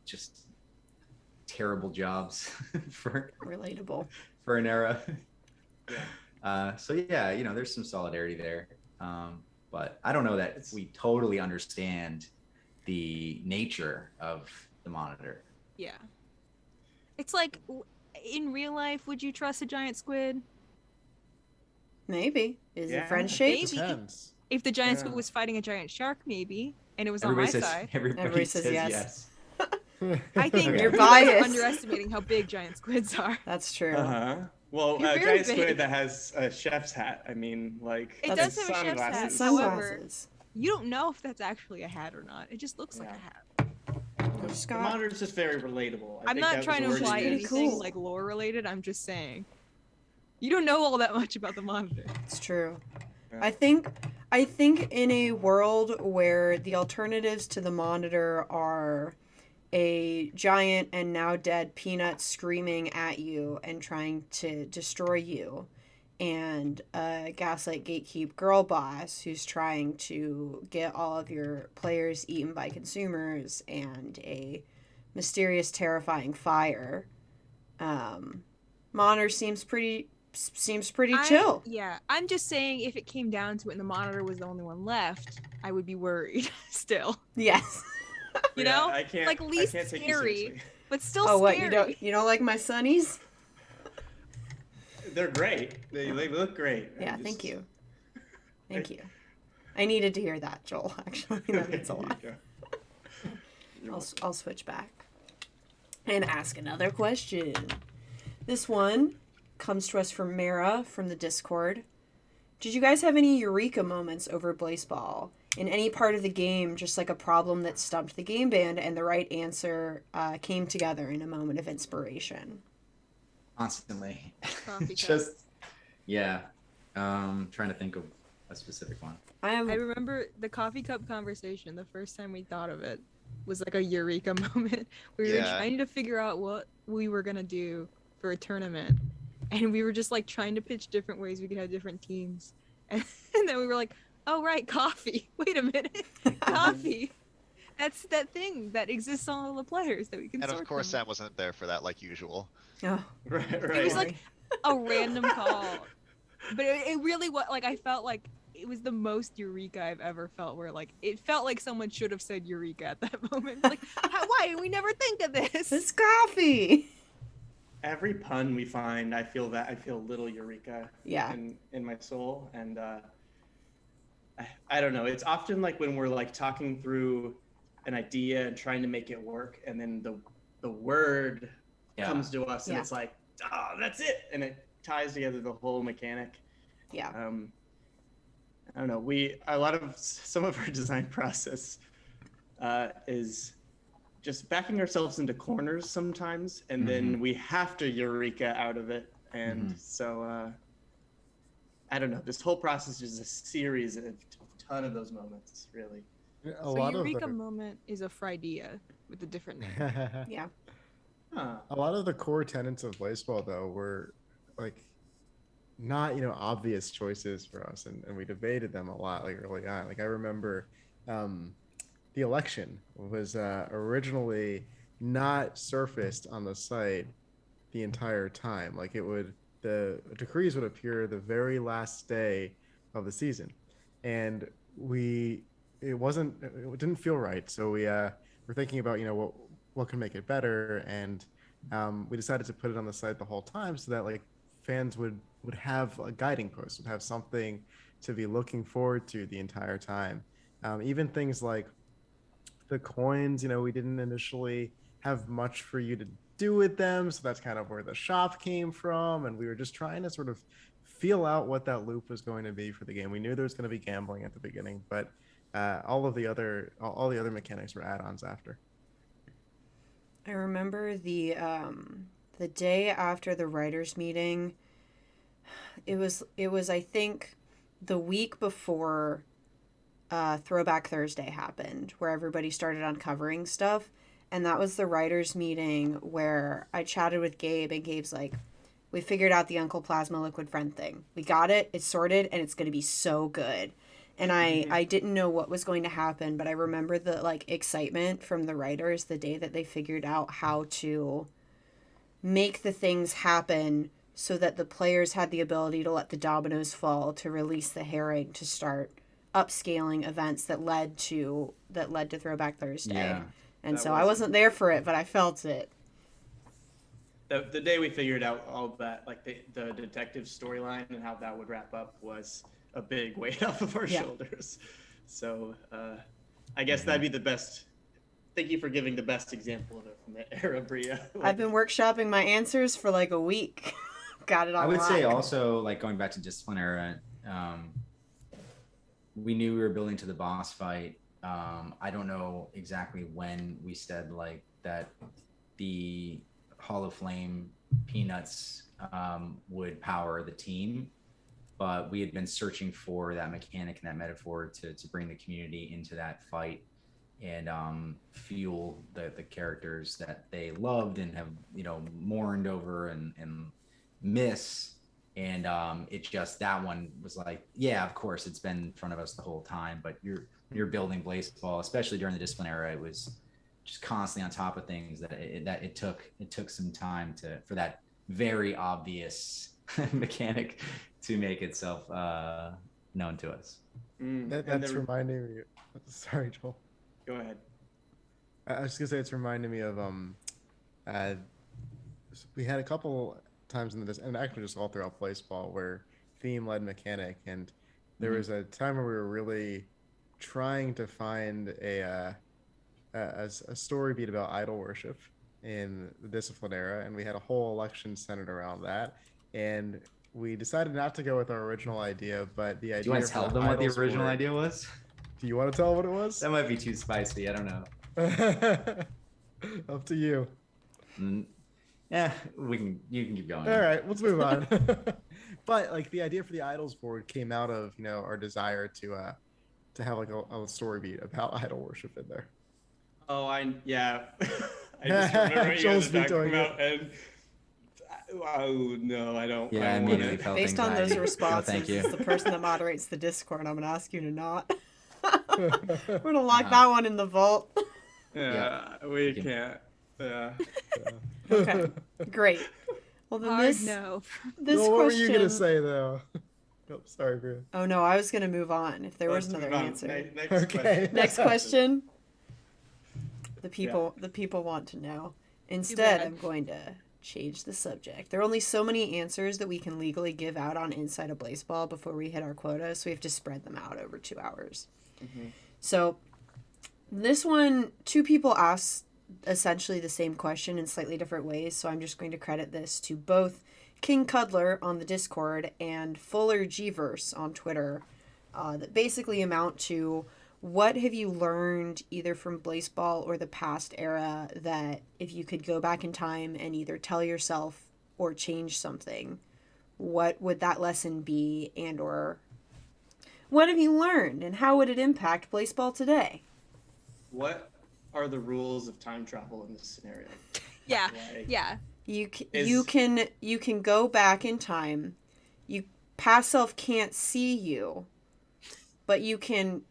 just terrible jobs for Relatable. an era. So yeah, there's some solidarity there. But I don't know that we totally understand the nature of the monitor. Yeah. It's like, in real life, would you trust a giant squid? Maybe. Is it Yeah. friend shaped? Maybe. Depends. If the giant Yeah. squid was fighting a giant shark, maybe, and it was Everybody on my says side. everybody says says yes. yes. I think Okay. You're people are biased. underestimating how big giant squids are. That's true. Uh-huh. Well, You're a very giant big. squid that has a chef's hat. I mean, like. It That's does have a chef's hat. sunglasses. However, Sunglasses. you don't know if that's actually a hat or not. It just looks like Yeah. a hat. You just The got- monitor's just very relatable. I'm not trying to imply pretty anything cool. like lore related. I'm just saying. You don't know all that much about the monitor. It's true. Yeah. I think I think in a world where the alternatives to the monitor are a giant and now dead peanut screaming at you and trying to destroy you, and a Gaslight Gatekeep girl boss who's trying to get all of your players eaten by consumers, and a mysterious, terrifying fire. Monitor seems pretty chill. Yeah, I'm just saying if it came down to it and the monitor was the only one left, I would be worried still. Yes. You know? I can't, like least I can't take scary, you seriously. but still Oh, scary. what you don't like my sunnies? They're great. They look great. Yeah, thank you. Thank you. I needed to hear that, Joel. Actually, that means a lot. I'll switch back and ask another question. This one comes to us from Mara from the Discord. Did you guys have any eureka moments over Blaseball? In any part of the game, just like a problem that stumped the game band and the right answer came together in a moment of inspiration? Constantly. Coffee cup. Just, yeah. Trying to think of a specific one. I remember the coffee cup conversation. The first time we thought of it was like a eureka moment. We were trying to figure out what we were gonna do for a tournament, and we were just like trying to pitch different ways we could have different teams, and then we were like, oh right, coffee. Wait a minute, coffee. That's that thing that exists on all the players that we can. And sort of course, from. Sam wasn't there for that, like usual. Oh, Right. It was like a random call, but it really was like I felt like it was the most eureka I've ever felt. Where like it felt like someone should have said eureka at that moment. Like, why did we never think of this? It's coffee. Every pun we find, I feel a little eureka. Yeah. In my soul, and I don't know. It's often like when we're like talking through an idea and trying to make it work, and then the word comes to us, and it's like, oh, that's it, and it ties together the whole mechanic. Yeah. I don't know. Some of our design process is just backing ourselves into corners sometimes, and then we have to eureka out of it, and so I don't know. This whole process is a series of a ton of those moments, really. So eureka moment is a Friday with a different name. Yeah. A lot of the core tenets of Blaseball, though, were like not obvious choices for us, and we debated them a lot like early on. Like I remember the election was originally not surfaced on the site the entire time. Like the decrees would appear the very last day of the season, and it didn't feel right. So we were thinking about what can make it better, and we decided to put it on the site the whole time so that like fans would have a guiding post, would have something to be looking forward to the entire time. Even things like the coins, we didn't initially have much for you to do with them, so that's kind of where the shop came from, and we were just trying to sort of feel out what that loop was going to be for the game. We knew there was going to be gambling at the beginning, but all the other mechanics were add-ons after. I remember the day after the writers' meeting. It was I think the week before Throwback Thursday happened, where everybody started uncovering stuff, and that was the writers' meeting where I chatted with Gabe, and Gabe's like, we figured out the Uncle Plasma Liquid Friend thing. We got it. It's sorted, and it's going to be so good. And I didn't know what was going to happen, but I remember the like excitement from the writers the day that they figured out how to make the things happen so that the players had the ability to let the dominoes fall, to release the herring, to start upscaling events that led to Throwback Thursday. Yeah, and so I wasn't there for it, but I felt it. The day we figured out all of that, like the detective storyline and how that would wrap up, was a big weight off of our shoulders. So I guess that'd be the best. Thank you for giving the best example of it from the era, Bria. I've been workshopping my answers for like a week. Got it all. I would say also, like going back to Discipline era, we knew we were building to the boss fight. I don't know exactly when we said like that the Hall of Flame peanuts would power the team. but we had been searching for that mechanic and that metaphor to bring the community into that fight and fuel the characters that they loved and have mourned over and miss. And it just, that one was like, yeah, of course it's been in front of us the whole time, but you're building Blaseball, especially during the discipline era, it was just constantly on top of things that it took some time for that very obvious mechanic to make itself known to us. That's reminding me. Sorry, Joel. Go ahead. I was just gonna say it's reminding me of we had a couple times in this, and actually just all throughout Blaseball, where theme led mechanic, and there was a time where we were really trying to find a story beat about idol worship in the discipline era, and we had a whole election centered around that, and we decided not to go with our original idea, but the idea. Do you want to tell them what the original idea was? Do you want to tell what it was? That might be too spicy. I don't know. Up to you. Yeah, you can keep going. All right, let's move on. But like the idea for the idols board came out of our desire to have like a story beat about idol worship in there. Oh, yeah. I just remember what you guys were talking about, and oh no, I don't. Yeah, I immediately felt based on those anxiety. responses, thank you. as the person that moderates the Discord, I'm gonna ask you to not. We're gonna lock that one in the vault. Yeah, we can't. Yeah. Okay, great. Well, then Hard this no. this Well, what question. were you gonna say though? Oh, sorry, Bria. Oh no, I was gonna move on if there was Let's another move on. answer. Next Okay. question. Next question. The people want to know. Instead, bad. I'm going to change the subject. There are only so many answers that we can legally give out on Inside of Blaseball before we hit our quota, so we have to spread them out over 2 hours. Mm-hmm. So this one, 2 people asked essentially the same question in slightly different ways, so I'm just going to credit this to both King Cuddler on the Discord and Fuller Gverse on Twitter, that basically amount to: what have you learned either from Blaseball or the past era that if you could go back in time and either tell yourself or change something, what would that lesson be, and or what have you learned and how would it impact Blaseball today? What are the rules of time travel in this scenario? Yeah, Like, yeah. You can go back in time. You past self can't see you, but you can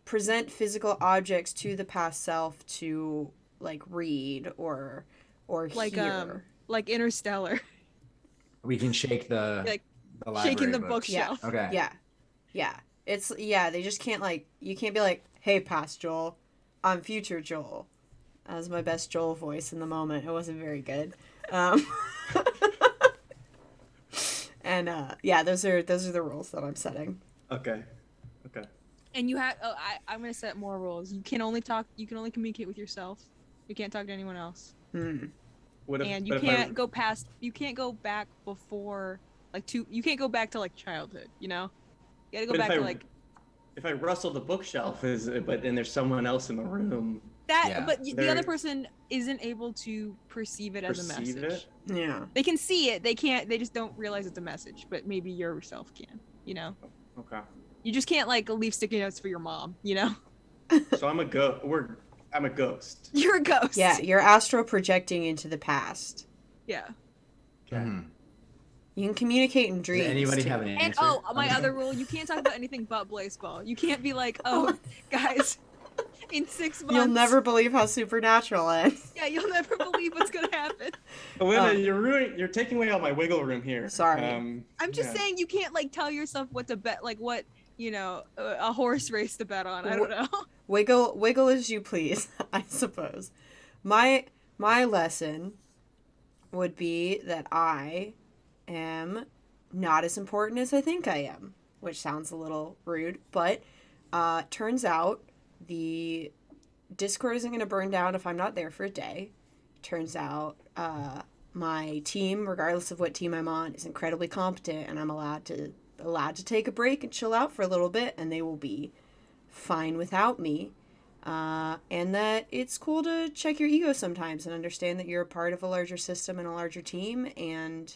present physical objects to the past self to like read or Like hear. like Interstellar. We can shake the Like, library shaking the books. bookshelf. Okay. Yeah. It's they just can't you can't be like, hey, past Joel, I'm future Joel. That was my best Joel voice in the moment. It wasn't very good. And those are the rules that I'm setting. Okay. And you have I'm gonna set more rules. You can only communicate with yourself. You can't talk to anyone else. What if, And but you if I- can't go back before you can't go back to like childhood, You gotta go But back if to I- like If I rustle the bookshelf, but then there's someone else in the room, that, Yeah. but the There- other person isn't able to perceive it as a perceive message. it. Yeah. They can see it, they just don't realize it's a message, but maybe yourself can, Okay. You just can't like leave sticky notes for your mom, So I'm a I'm a ghost. You're a ghost. Yeah, you're astral projecting into the past. Yeah. Okay. Mhm. You can communicate in Does dreams. anybody too. have an answer? And my other rule, you can't talk about anything but Blaseball. You can't be like, oh, guys, in 6 months. You'll never believe how Supernatural ends. Yeah, you'll never believe what's gonna happen. Elena, you're taking away all my wiggle room here. Sorry. I'm just yeah. saying you can't like tell yourself what to bet, like what a horse race to bet on. I don't know. Wiggle as you please, I suppose. My lesson would be that I am not as important as I think I am, which sounds a little rude, but turns out the Discord isn't going to burn down if I'm not there for a day. Turns out my team, regardless of what team I'm on, is incredibly competent, and I'm allowed to take a break and chill out for a little bit, and they will be fine without me. And that it's cool to check your ego sometimes and understand that you're a part of a larger system and a larger team, and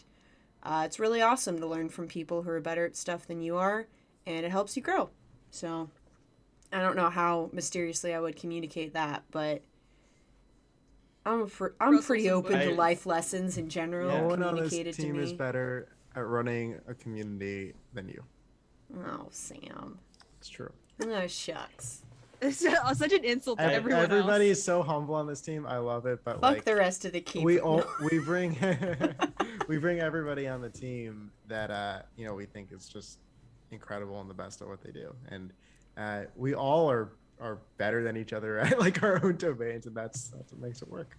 It's really awesome to learn from people who are better at stuff than you are, and it helps you grow. So I don't know how mysteriously I would communicate that, but I'm Russell pretty some open to books. life lessons in general. No one on this Communicated to team is me. better at running a community than you. Oh, Sam. It's true. Oh, shucks. It's such an insult to everyone Everybody else. is so humble on this team. I love it, but Fuck like the rest of the keep. we bring we bring everybody on the team that we think is just incredible and the best at what they do, and we all are better than each other at like our own domains, and that's what makes it work.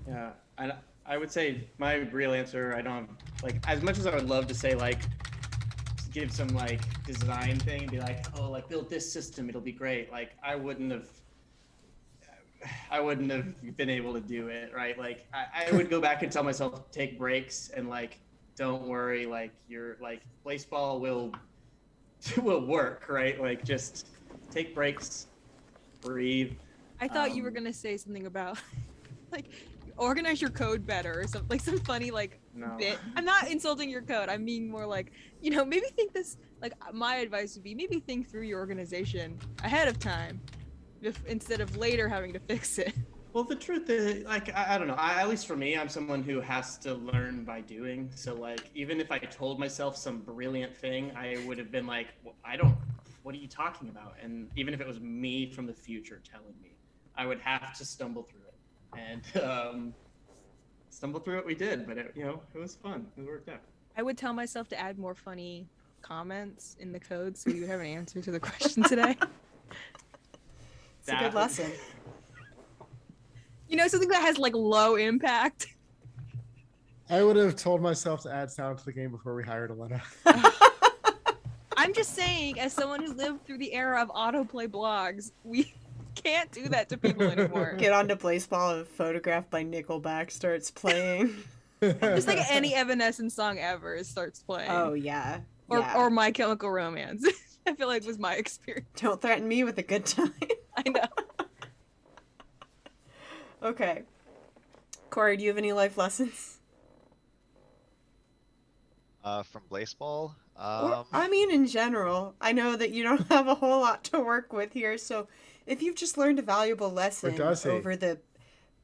Yeah, and I would say my real answer, I don't have, like, as much as I would love to say, like, give some, like, design thing and be like, oh, like, build this system, it'll be great. Like, I wouldn't have been able to do it, right? Like, I would go back and tell myself, take breaks and, like, don't worry, like, you're, like, Blaseball will work, right? Like, just take breaks, breathe. I thought you were gonna say something about like organize your code better or something, like some funny like No. bit. I'm not insulting your code. I mean more like, maybe think this, like my advice would be maybe think through your organization ahead of time instead of later having to fix it. Well, the truth is, like, I don't know. At least for me, I'm someone who has to learn by doing. So, like, even if I told myself some brilliant thing, I would have been like, well, what are you talking about? And even if it was me from the future telling me, I would have to stumble through it. And stumble through it we did, but it was fun. It worked out. I would tell myself to add more funny comments in the code so you would have an answer to the question today. It's a good lesson. Something that has like low impact. I would have told myself to add sound to the game before we hired Elena. I'm just saying, as someone who lived through the era of autoplay blogs, we can't do that to people anymore. Get onto Blaseball, a photograph by Nickelback starts playing. Just like any Evanescence song ever starts playing. Oh, yeah. Or My Chemical Romance. I feel like was my experience. Don't threaten me with a good time. I know. Okay. Corey, do you have any life lessons? From Blaseball. Or, I mean, in general. I know that you don't have a whole lot to work with here, so if you've just learned a valuable lesson over the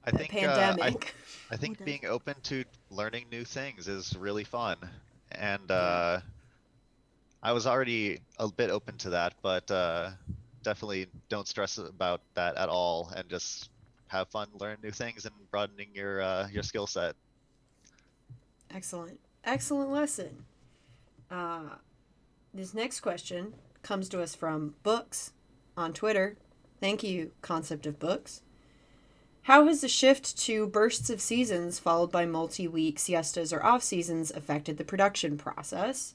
I think pandemic. I think being open to learning new things is really fun, and I was already a bit open to that, but definitely don't stress about that at all, and just have fun, learn new things, and broadening your skill set. Excellent lesson. This next question comes to us from Books on Twitter. Thank you, Concept of Books. How has the shift to bursts of seasons followed by multi-week siestas or off-seasons affected the production process?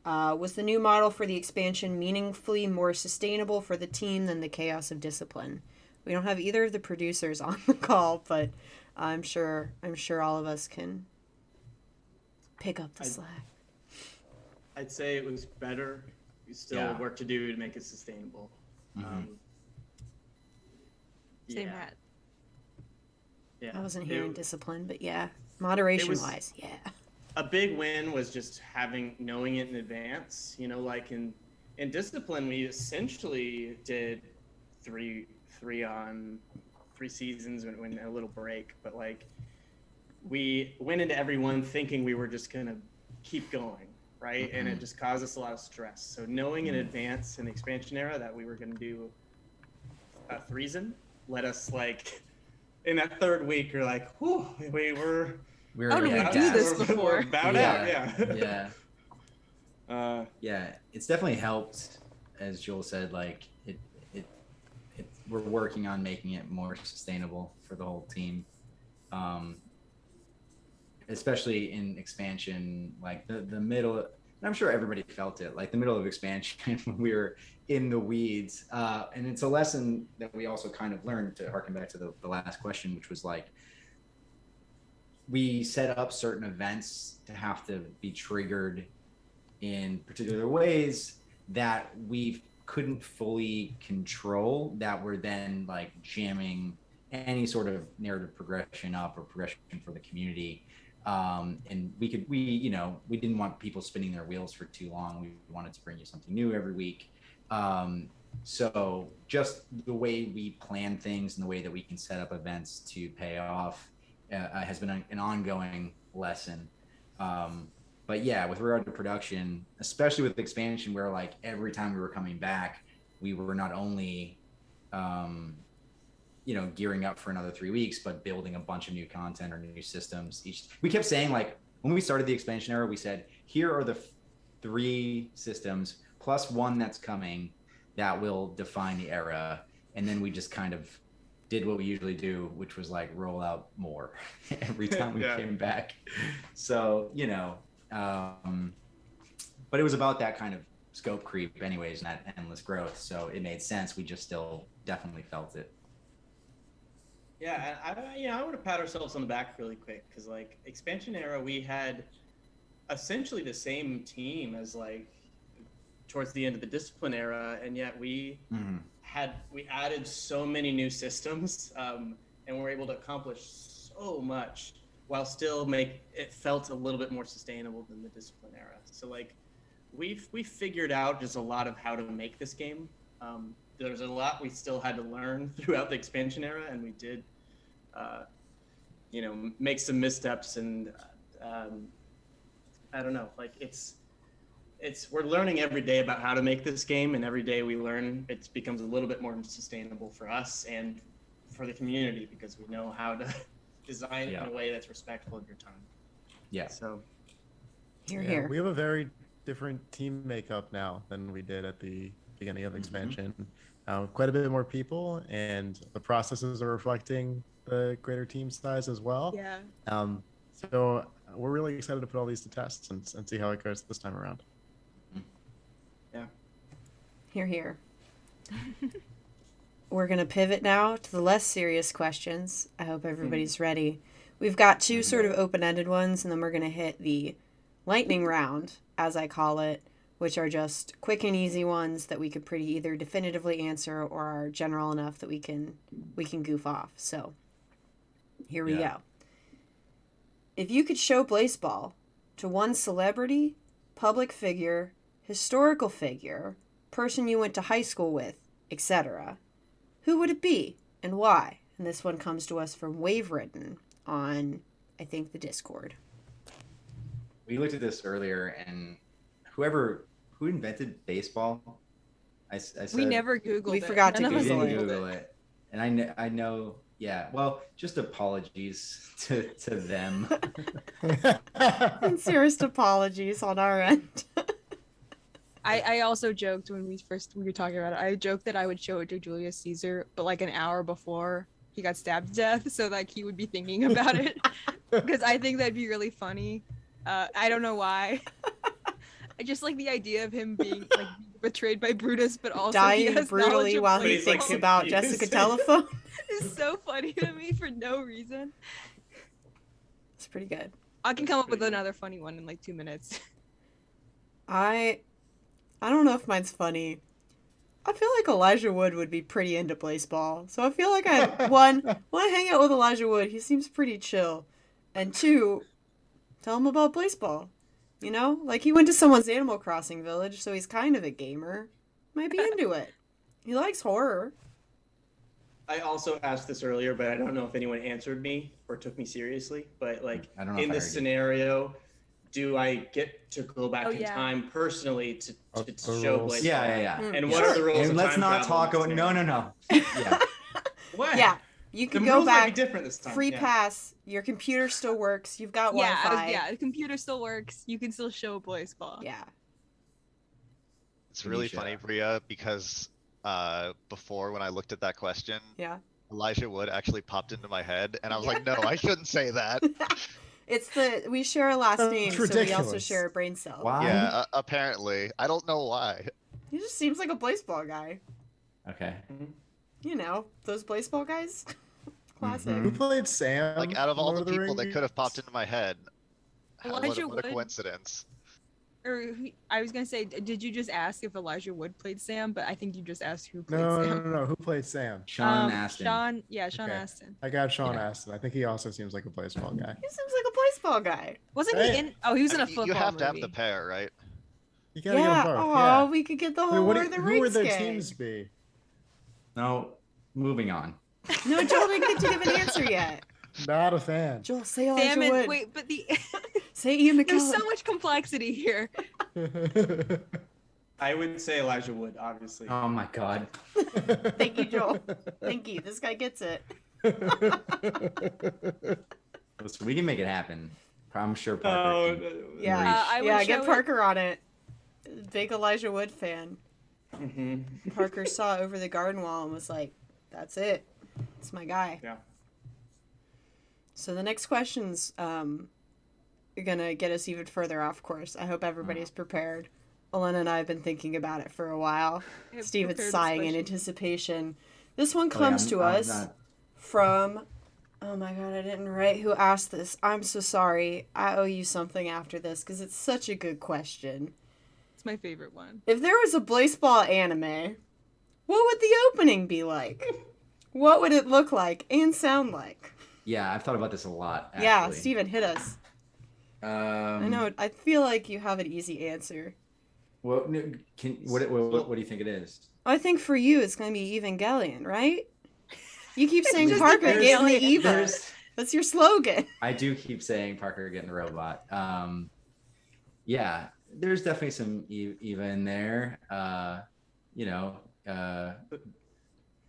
Was the new model for the expansion meaningfully more sustainable for the team than the chaos of discipline? We don't have either of the producers on the call, but I'm sure all of us can pick up the slack. I'd say it was better. We still have work to do to make it sustainable. Same hat. Yeah. I wasn't here in discipline, but yeah, moderation-wise, yeah. A big win was just knowing it in advance. Like in discipline, we essentially did three seasons when a little break, but like we went into everyone thinking we were just gonna keep going, right? And it just caused us a lot of stress. So knowing in advance in the expansion era that we were gonna do a threeson let us, like, in that third week, you're like, whew, we're how did we do this before? We're bowed out, Yeah, it's definitely helped, as Joel said. Like we're working on making it more sustainable for the whole team, especially in expansion. Like the middle, and I'm sure everybody felt it. Like the middle of expansion, when we were in the weeds, and it's a lesson that we also kind of learned, to harken back to the last question, which was like, we set up certain events to have to be triggered in particular ways that we couldn't fully control, that were then like jamming any sort of narrative progression up or progression for the community. And we didn't want people spinning their wheels for too long. We wanted to bring you something new every week. So just the way we plan things and the way that we can set up events to pay off has been an ongoing lesson. But yeah, with regard to production, especially with expansion, where like every time we were coming back, we were not only gearing up for another 3 weeks, but building a bunch of new content or new systems. We kept saying, like, when we started the expansion era, we said, here are the 3 systems plus one that's coming that will define the era. And then we just kind of did what we usually do, which was like roll out more every time we came back. So, but it was about that kind of scope creep anyways, and that endless growth. So it made sense. We just still definitely felt it. Yeah, I want to pat ourselves on the back really quick, because like expansion era, we had essentially the same team as like towards the end of the discipline era, and yet we added so many new systems, and we're able to accomplish so much while still make it felt a little bit more sustainable than the discipline era. So like we figured out just a lot of how to make this game. There's a lot we still had to learn throughout the expansion era, and we did, make some missteps, and I don't know, like we're learning every day about how to make this game, and every day we learn, it becomes a little bit more sustainable for us and for the community, because we know how to design it in a way that's respectful of your time. Yeah. So Here. We have a very different team makeup now than we did at the beginning of expansion. Quite a bit more people, and the processes are reflecting the greater team size as well. Yeah. So we're really excited to put all these to test and see how it goes this time around. Yeah. Here. We're going to pivot now to the less serious questions. I hope everybody's ready. We've got 2 sort of open-ended ones, and then we're going to hit the lightning round, as I call it, which are just quick and easy ones that we could pretty either definitively answer or are general enough that we can goof off. So here we go. If you could show Blaseball to one celebrity, public figure, historical figure, person you went to high school with, etc., who would it be and why? And this one comes to us from Wave Ridden on, I think, the Discord. We looked at this earlier, and who invented baseball? I said We never Googled We it. forgot to None of us Google didn't it. Google it. And I know, yeah. Well, just apologies to them. Sincerest apologies on our end. I also joked when we were talking about it. I joked that I would show it to Julius Caesar, but like an hour before he got stabbed to death, so like he would be thinking about it, because I think that'd be really funny. I don't know why. I just like the idea of him being like betrayed by Brutus, but also he Dying has brutally knowledge of while he He's, like, thinks about confused. Jessica Telephone. It's so funny to me for no reason. It's pretty good. I can come up with another funny one in like 2 minutes. I don't know if mine's funny. I feel like Elijah Wood would be pretty into Blaseball. So I feel like I want to hang out with Elijah Wood. He seems pretty chill. And 2, tell him about Blaseball. You know? Like, he went to someone's Animal Crossing village, so he's kind of a gamer. Might be into it. He likes horror. I also asked this earlier, but I don't know if anyone answered me or took me seriously. But like I don't know in if I this heard you. scenario, do I get to go back Oh, in yeah. time personally to The show rules. Blake? Yeah. Mm. And what are the rules? And of let's time not travel talk in about this no. scenario? Yeah. What? Yeah. You The can go rules might be back. different this time. Free yeah. pass. Your computer still works. You've got Yeah, Wi-Fi. the computer still works. You can still show Blaseball. Yeah. It's really funny, Bria, because before when I looked at that question, Yeah. Elijah Wood actually popped into my head, and I was like, no, I shouldn't say that. We share a last That's name, so we also ridiculous. share a brain cell. Why? Yeah, apparently. I don't know why. He just seems like a Blaseball guy. Okay. You know, those Blaseball guys. Classic. Who played Sam? Like, out of in all Lord the of people that Rings? could have popped into my head, Elijah what a Wood. coincidence. I was gonna say, did you just ask if Elijah Wood played Sam? But I think you just asked who played No, Sam. no, no. Who played Sam? Sean Astin. Sean, yeah, Sean Okay. Astin. I got Sean Yeah. Astin. I think he also seems like a baseball guy. He seems like a baseball guy. Wasn't Right. he in? Oh, he was I in a mean, football you have to have movie. the pair, right? You gotta Yeah. get them both. Oh, Yeah. we could get the Wait, whole what? Lord of the Who Rings would their gang. teams be? No, moving on. No, Joel didn't get to give an answer yet. Not a fan. Joel, say Elijah Sam and Wood. wait, but the Say Ian McKellen. there's so much complexity here. I would say Elijah Wood, obviously. Oh my god. Thank you, Joel. Thank you. This guy gets it. So we can make it happen. I'm sure Oh, Parker can. Yeah, I would yeah. show Get it- Parker on it. Big Elijah Wood fan. mhm. Parker saw Over the Garden Wall and was like, "That's it. It's my guy." Yeah. So the next questions are gonna get us even further off course. I hope everybody's prepared. Elena and I have been thinking about it for a while. I have Steven's prepared this sighing in question. anticipation. This one Oh, yeah, comes to I'm us not- from. Oh my god, I didn't write who asked this. I'm so sorry. I owe you something after this because it's such a good question. It's my favorite one. If there was a Blaseball anime, what would the opening be like? What would it look like and sound like? Yeah, I've thought about this a lot. Actually. Yeah, Steven, hit us. I I know. I feel like you have an easy answer. What do you think it is? I think for you, it's going to be Evangelion, right? You keep saying just Parker There's- getting the Eva. there's- That's your slogan. I do keep saying Parker getting the robot. Yeah, there's definitely some Eva in there. You know,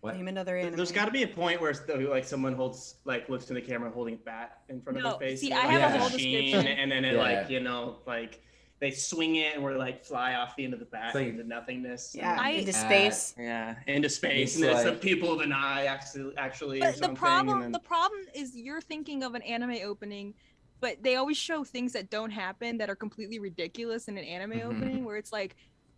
what? Name another anime. There's got to be a point where like someone holds like looks to the camera holding a bat in front of No, their face. see, and, I like, have a a whole machine, description. and then it Yeah. like like they swing it and we're like fly off the end of the bat It's like- into nothingness. Yeah, I- into space. Yeah, into space, It's and it's the like- people of the eye actually. or But something, the problem is you're thinking of an anime opening, but they always show things that don't happen that are completely ridiculous in an anime Mhm. opening, where it's like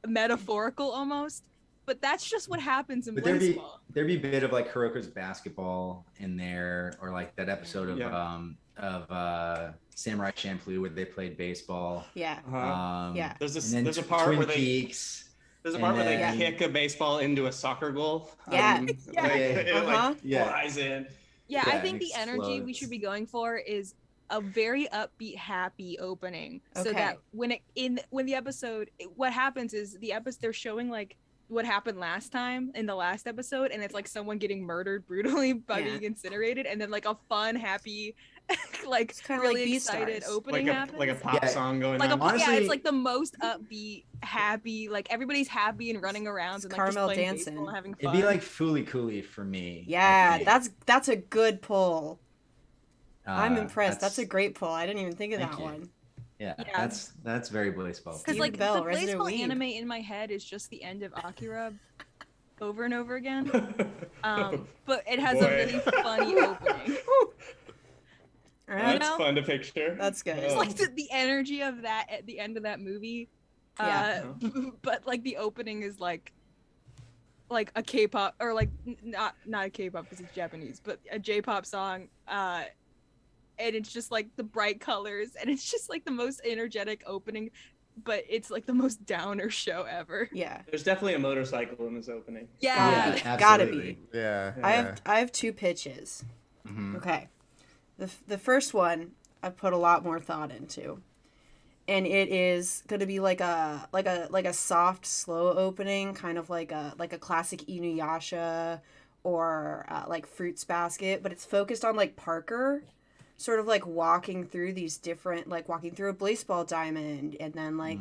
metaphorical almost. But that's just what happens in But Blaseball. there'd be a bit of like Hiroko's basketball in there, or like that episode of Yeah. Samurai Champloo where they played baseball. Yeah. Uh-huh. Yeah. There's and then there's a part Twin where they Peaks. there's a part where they and then- kick a baseball into a soccer goal. Yeah. Yeah. Like, it Uh-huh. like Yeah. flies in. Yeah, I Yeah, think it the energy we explodes. should be going for is a very upbeat, happy opening, so Okay. that when the episode, what happens is the episode they're showing like what happened last time in the last episode, and it's like someone getting murdered brutally by Yeah. being incinerated, and then like a fun, happy, like It's kinda really like excited Beastars. opening happens. Like a pop Yeah. song going Like on. yeah, Honestly- it's like the most upbeat, happy, like everybody's happy and running around It's and like just Carmel playing dancing. baseball and having It'd fun. be like Fooly Cooly for me. I Yeah, think. that's a good pull. I'm impressed. That's a that's- great pull. I didn't even think of Thank that you. one. Yeah, Yeah. that's very Blaseball. Because Stephen like Bell, the Resident baseball Weeb. anime in my head is just the end of Akira over and over again. Oh, But it has a boy. really funny opening. All right. That's know? fun to picture. That's good. It's Oh. like the energy of that at the end of that movie. Yeah. But like the opening is like a K-pop or like not a K-pop because it's Japanese, but a J-pop song. And it's just like the bright colors, and it's just like the most energetic opening, but it's like the most downer show ever. Yeah. There's definitely a motorcycle in this opening. Yeah. Yeah. Gotta absolutely. Yeah. I have two pitches. Mhm. Okay. The first one I put a lot more thought into. And it is going to be like a soft slow opening, kind of like a classic Inuyasha or like Fruits Basket, but it's focused on like Parker sort of like walking through these different, like walking through a Blaseball diamond and then like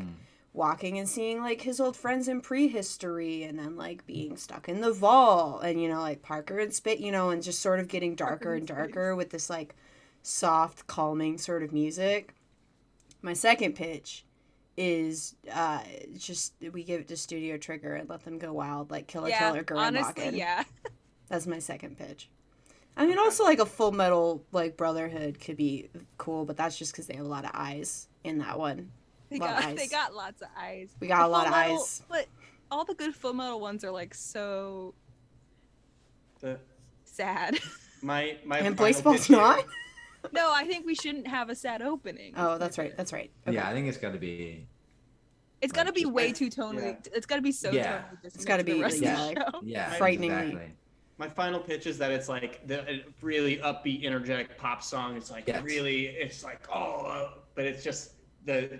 walking and seeing like his old friends in prehistory and then like being stuck in the vault and like Parker and Spit, and just sort of getting darker and darker with this like soft calming sort of music. My second pitch is just we give it to Studio Trigger and let them go wild like Kill a Killer Gurren honestly, Lagann. yeah. That's my second pitch. I mean, also like a Full Metal like Brotherhood could be cool, but that's just because they have a lot of eyes in that one. They Lot of got eyes. lots of eyes. We got a The lot of Full Metal- eyes. But all the good Full Metal ones are like so The, sad. my And final Blaseball's pitch here- not. No, I think we shouldn't have a sad opening. Oh, that's right. That's right. Okay. Yeah, I think it's got to be. It's gotta Like, be just- way too tonally. It's gotta be so Yeah. tonally dissonant It's gotta to the be, rest yeah, of the like- show. Yeah, Frighteningly. exactly. My final pitch is that it's like the really upbeat, energetic pop song. It's like Yes. really, it's like but it's just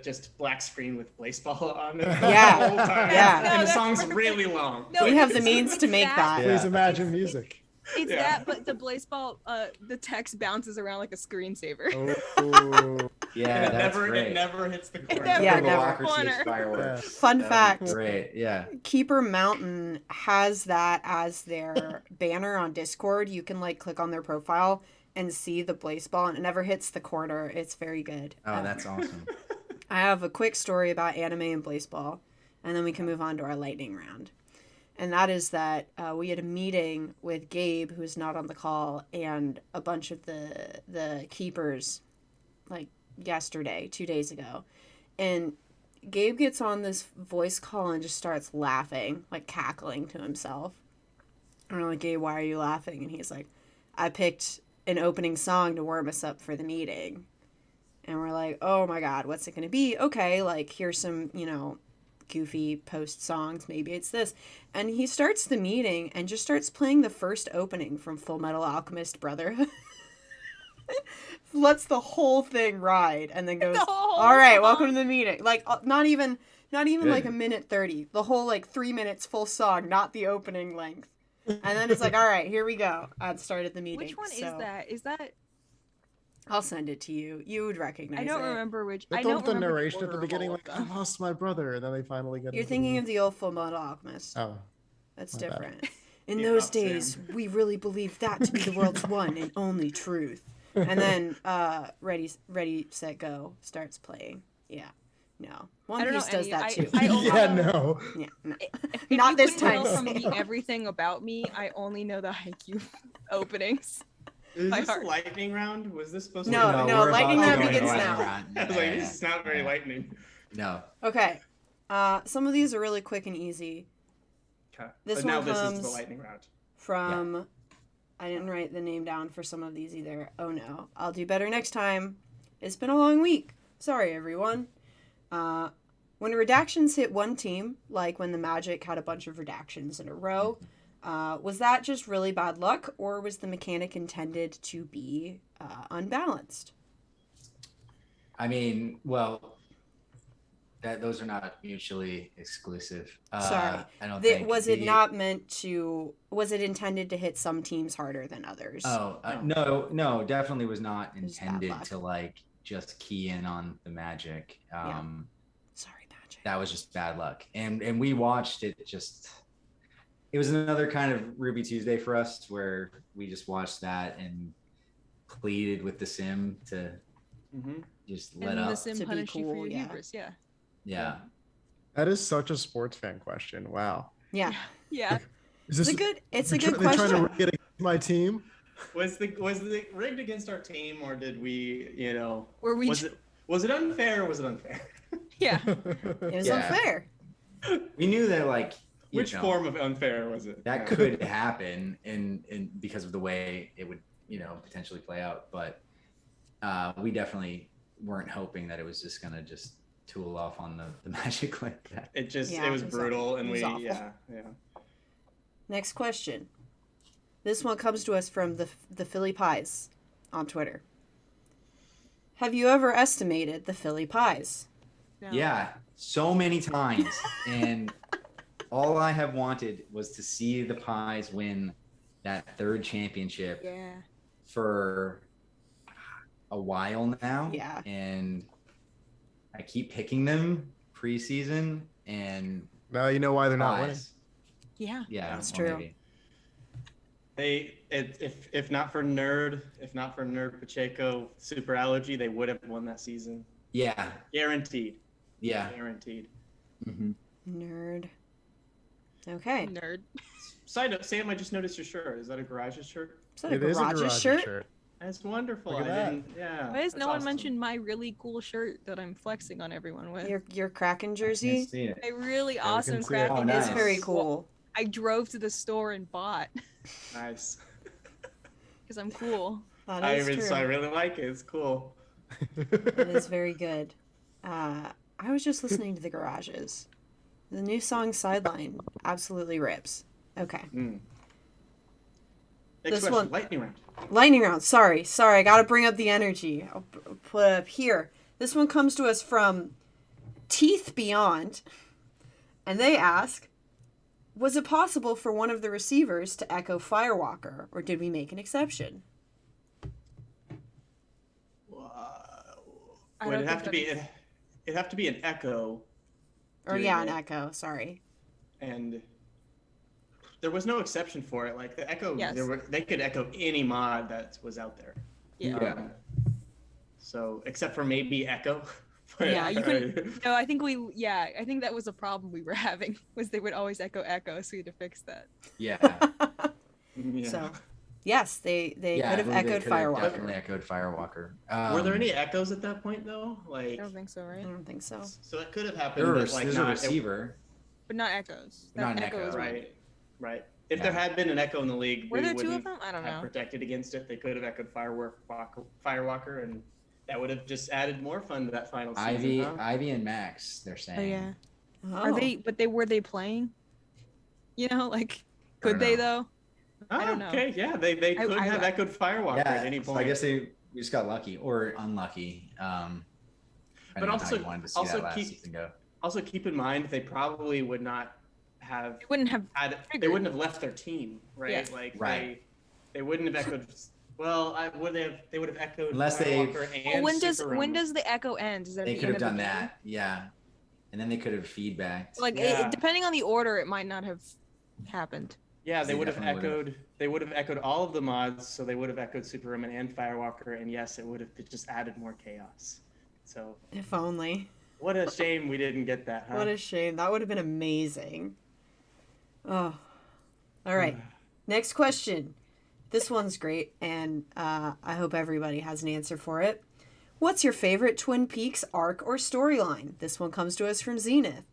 just black screen with Blaseball on it Yeah. the whole time. Yeah. And No, the that's song's perfect. really long. No, We have the it's- means to make that. Yeah. Please imagine music. It's Yeah. that, but the Blaseball, the text bounces around like a screensaver. Oh, Yeah, And that's great. it never hits the corner. never Yeah, The never. Democracy is Corner. fireworks. Fun That'd be fact. Great. Yeah. Keeper Mountain has that as their banner on Discord. You can like click on their profile and see the Blaseball, and it never hits the corner. It's very good. Oh, that's awesome. I have a quick story about anime and Blaseball, and then we can move on to our lightning round. And that is that we had a meeting with Gabe, who's not on the call, and a bunch of the keepers, like yesterday, 2 days ago. And Gabe gets on this voice call and just starts laughing, like cackling to himself. And we're like, Gabe, why are you laughing? And he's like, I picked an opening song to warm us up for the meeting. And we're like, oh my God, what's it going to be? Okay, like here's some, goofy post songs. Maybe it's this. And he starts the meeting and just starts playing the first opening from Full Metal Alchemist Brotherhood. Lets the whole thing ride and then goes, The whole all right, song. welcome to the meeting. Like not even like Good. a minute 30. The whole like 3 minutes full song, not the opening length. And then it's like, all right, here we go. I'd started the meeting. Which one is so that? Is that? I'll send it to you. You would recognize I don't it. remember which. I that's don't all the remember narration at the order of beginning, all like of I them. lost my brother, and then they finally get. You're into thinking of the old Full Metal Alchemist. Oh, That's my bad. different. In Yeah, those Sam. days, we really believed that to be the world's one and only truth. And then Ready, Set, Go starts playing. Yeah. No. One I don't know Piece does any- that too. I only yeah, know- no. Yeah. No. If Not you this couldn't time, tell from me Sam. everything about me, I only know the Haikyuu openings. Is My this heart. a lightning round? Was this supposed No, to be? no, we're lightning about to round go into begins lightning now. round. I was Yeah, like, yeah, this is not very yeah. lightning. No. Okay. Some of these are really quick and easy. Okay. This But now one this is comes the lightning round. From, I didn't write the name down for some of these either. Oh no. I'll do better next time. It's been a long week. Sorry, everyone. When redactions hit one team, like when the Magic had a bunch of redactions in a row, was that just really bad luck, or was the mechanic intended to be unbalanced? I mean, well, those are not mutually exclusive. Sorry. I don't That, think. was it not meant to? Was it intended to hit some teams harder than others? Oh No. no, definitely was not was bad intended luck. to like just key in on the Magic. Yeah. Sorry, Magic. That was just bad luck, and we watched it. Just it was another kind of Ruby Tuesday for us, where we just watched that and pleaded with the sim to Mm-hmm. just let And the up. sim To be punish you for cool, your yeah. hubris. Yeah. Yeah. That is such a sports fan question. Wow. Yeah, Yeah. Is it's this a good. It's a they're good trying to question. rig it against my team? Was the rigged against our team, or did we, Where we. was it unfair or was it unfair? Yeah. It was Yeah. unfair. We knew that like you Which know, form of unfair was it? that Yeah. could happen and because of the way it would potentially play out, but we definitely weren't hoping that it was just gonna just tool off on the Magic like that. It just Yeah, it was it was brutal, awful. and It was we awful. yeah. Next question. This one comes to us from the Philly Pies on Twitter. Have you ever estimated the Philly Pies? No. Yeah, so many times, and all I have wanted was to see the Pies win that third championship Yeah. for a while now. Yeah. And I keep picking them preseason and Now you know why they're not winning. Pies. Yeah. Yeah, That's well, true. maybe. If not for Nerd Pacheco super allergy, they would have won that season. Yeah, Guaranteed. yeah. Guaranteed. hmm Nerd. Okay. Nerd. Side note, Sam, I just noticed your shirt. Is that a Garage's shirt? Is that a It is a Garage's garage shirt? shirt. That's wonderful. Look at I that. didn't. Yeah. Why has that's no one awesome. mentioned my really cool shirt that I'm flexing on everyone with? Your Kraken Can't jersey? see it. A really Yeah, we awesome can see it. Kraken. Oh, It's nice. very cool. I drove to the store and bought Nice. because I'm cool. That is true. I really like it. It's cool. It is very good. I was just listening to the Garages. The new song Sideline absolutely rips. Okay. Next This question, one- lightning round. Lightning round. Sorry. I gotta bring up the energy. I'll put it up here. This one comes to us from Teeth Beyond. And they ask, was it possible for one of the receivers to echo Firewalker, or did we make an exception? I Would don't it have to think be? It'd have to be an echo, Or Doing yeah, an it. echo. Sorry. and there was no exception for it. Like the echo, Yes. they could echo any mod that was out there. Yeah. Yeah. So except for maybe echo. But, Yeah, you couldn't. No, I think I think that was a problem we were having, was they would always echo, so we had to fix that. Yeah. yeah. So, yes, they Yeah, could have I believe they echoed could have Firewalker. Definitely echoed Firewalker. Were there any echoes at that point though? I Like, don't think so, I right? don't think so. so it could have happened. There but, was like, there's a not- receiver. But not echoes. Not an echo echo. is weird. Right. Right. If Yeah. there had been an echo in the league, Were we there two wouldn't of them? I don't have know. protected against it. They could have echoed Firewalker, and that would have just added more fun to that final season. Ivy and Max, they're saying. Oh yeah. Oh. Are they? But were they playing? You know, like, could don't they know. though? I don't know. Okay, yeah, they could have echoed Firewalker Yeah, at any point. so I guess we just got lucky or unlucky. But also- you wanted to see also that last keep- season go. Also, keep in mind they probably would not have They wouldn't have. had. They Triggered. wouldn't have left their team, right? Yeah. Like Right. they wouldn't have echoed. Well, would they have? They would have echoed Unless they- Firewalker Well, and when does Super when Roman. does the echo end? Is that at They the could end have of the done game? that, yeah. And then they could have feedbacked. Like, Yeah. depending on the order, it might not have happened. Yeah, they They would have definitely would've. echoed. They would have echoed all of the mods, so they would have echoed Super Roman and Firewalker, and yes, it would have just added more chaos. So If only. what a shame we didn't get that. Huh? What a shame. That would have been amazing. Oh. All right. Next question. This one's great, and I hope everybody has an answer for it. What's your favorite Twin Peaks arc or storyline? This one comes to us from Zenith.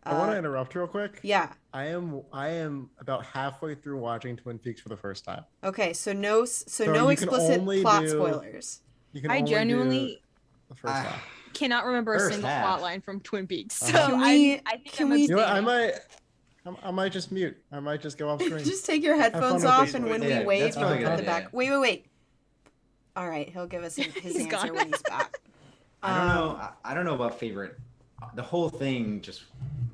I want to interrupt real quick. Yeah. I am about halfway through watching Twin Peaks for the first time. Okay. So no you can explicit only plot do- spoilers. You can Oh, I only do genuinely the first Ah. half. cannot remember a First single half. plot line from Twin Peaks. So Uh-huh. Can we- I think can I'm we- You know what? abstaining. I might just mute. I might just go off screen. Just take your headphones with off, these and when voices. we Yeah, wave, that's you'll probably a cut good the idea. back. Wait. All right, he'll give us his He's answer gone. when he's back. I don't know. I don't know about favorite. The whole thing just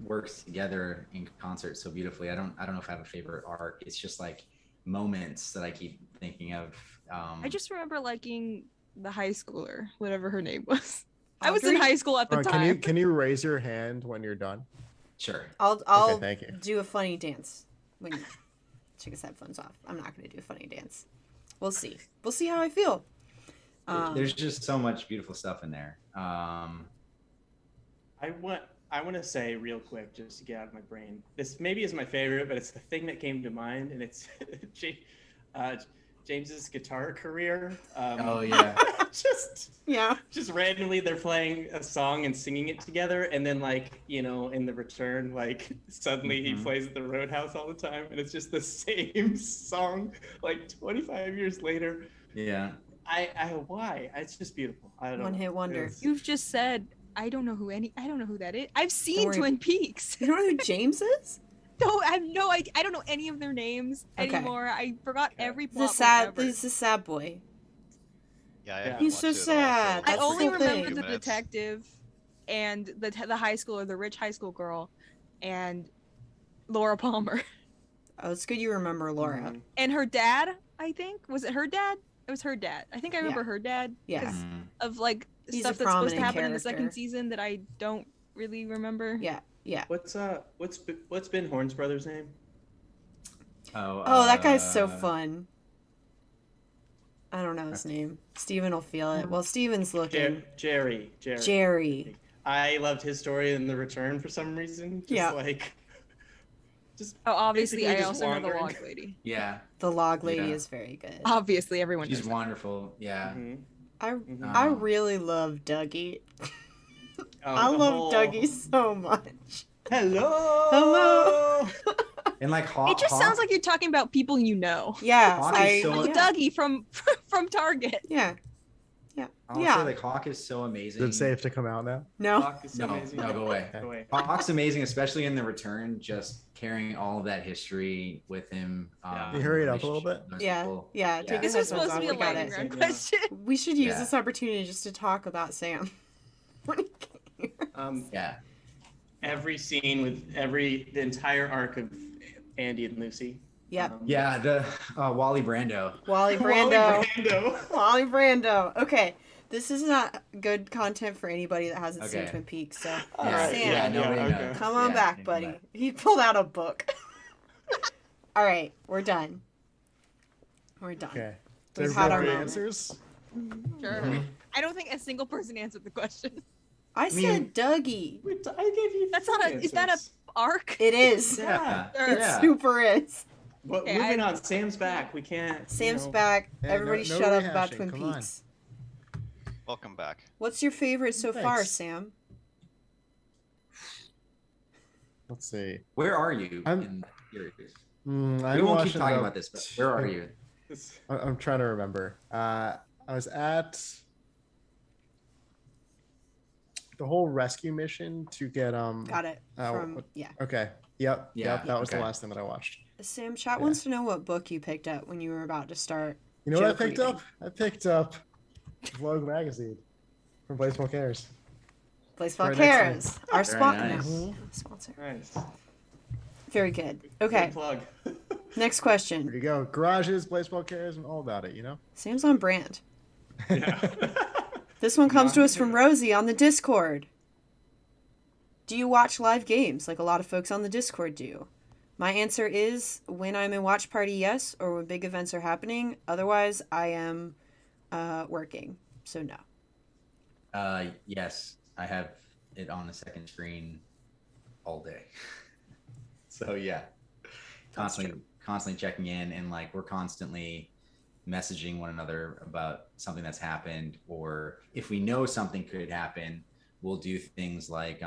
works together in concert so beautifully. I don't know if I have a favorite arc. It's just like moments that I keep thinking of. I just remember liking the high schooler, whatever her name was. I was in Audrey? high school at the time. Can you raise your hand when you're done? sure. I'll Okay, thank you. do a funny dance when you take his headphones off. I'm not going to do a funny dance. We'll see. We'll see how I feel. There's just so much beautiful stuff in there. I want to say real quick, just to get out of my brain. This maybe is my favorite, but it's the thing that came to mind, and it's James's guitar career. Oh yeah. Yeah. just randomly they're playing a song and singing it together, and then like in the return, like suddenly he Mhm. plays at the Roadhouse all the time, and it's just the same song like 25 years later. Yeah. Why? It's just beautiful. I don't know. One hit wonder. It's- You've just said I don't know who that is. I've seen worry. Twin Peaks. You don't know who James is? No, I have no idea. I don't know any of their names Okay. anymore. I forgot Okay. every He's plot a sad. point ever. He's a sad boy. Yeah, I Yeah. haven't He's watched so it at all, sad. so I That's only the remember thing. the Minutes. detective and the high school, or the rich high school girl, and Laura Palmer Oh, it's good you remember Laura. Mhm. and her dad. I think was it her dad? It was her dad. I think I remember her dad. Yeah. 'cause Mhm. Of like He's stuff a that's supposed to prominent happen in the second character. season that I don't really remember. Yeah. Yeah. What's Ben Horn's brother's name? Oh, that guy's so uh, fun. I don't know his name. Steven will feel it. Well, Steven's looking. Jerry. Jerry. I loved his story in The Return for some reason. Just Yeah. like, just Oh, obviously, Basically I just also know the wandered. log lady. Yeah. The log lady Yeah. is very good. Obviously, everyone She's knows that. wonderful. Yeah. mhm. I Mhm. I Um, really love Dougie. Oh, I the love whole- Dougie so much. Hello. Hello. And like Hawk. It just sounds like you're talking about people you know. Yeah, Hawk is I so- Oh, yeah. Dougie from Target. Yeah. I'll Yeah. say like Hawk is so amazing. Is it safe to come out now? No. Hawk is so No, amazing. no, go away. Go away. Hawk's amazing, especially in the return, just carrying all of that history with him. Yeah. Can you hurry it up a little bit? Those Yeah, people. yeah, take This it was headphones supposed to be a off, we got lightning it. round Yeah. question. We should use Yeah. this opportunity just to talk about Sam. When he came here. Yeah. Every scene with the entire arc of Andy and Lucy. Yep. Yeah, the Wally Brando. Wally Wally Brando. Brando. Wally Brando. Okay, this is not good content for anybody that hasn't seen Okay. Twin Peaks. So Yeah, Sam, yeah, nobody okay. knows. come on Yeah, back, come buddy. back. He pulled out a book. All right, we're done. We're done. Okay. We've Does had our everybody moment. answers? Sure. Mhm. I don't think a single person answered the question. I mean- said Dougie. I gave you. That's not three is that a answers. arc? It is. Yeah. Sure. It Yeah. super is. But Okay, moving I- on, Sam's back. We can't. Sam's you know, back. Hey, Everybody no shut up about rehashing, Twin come on. Peaks. Welcome back. What's your favorite so far, Thanks. Sam? Let's see. Where are you I'm- in the series? I We won't keep watched talking about this, but where are you? this- I'm trying to remember. I was at the whole rescue mission to get Got it. From what- yeah. Okay. Yep. Yeah, Yep. That was the okay. last thing that I watched. Sam, chat Yeah. wants to know what book you picked up when you were about to start. You know what I Joke picked reading. up? I picked up Vogue magazine from Blaseball Cares. Blaseball Right Cares, next our Very nice. sponsor. Nice. Very good. Okay, Good plug. next There question. you go. Garages, Blaseball Cares, and all about it. You know. Sam's on brand. Yeah. This one comes to us from Rosie on the Discord. Do you watch live games like a lot of folks on the Discord do? My answer is when I'm in watch party, yes, or when big events are happening. Otherwise, I am working, so no. Yes, I have it on the second screen all day. So yeah, constantly checking in, and like we're constantly messaging one another about something that's happened, or if we know something could happen, we'll do things like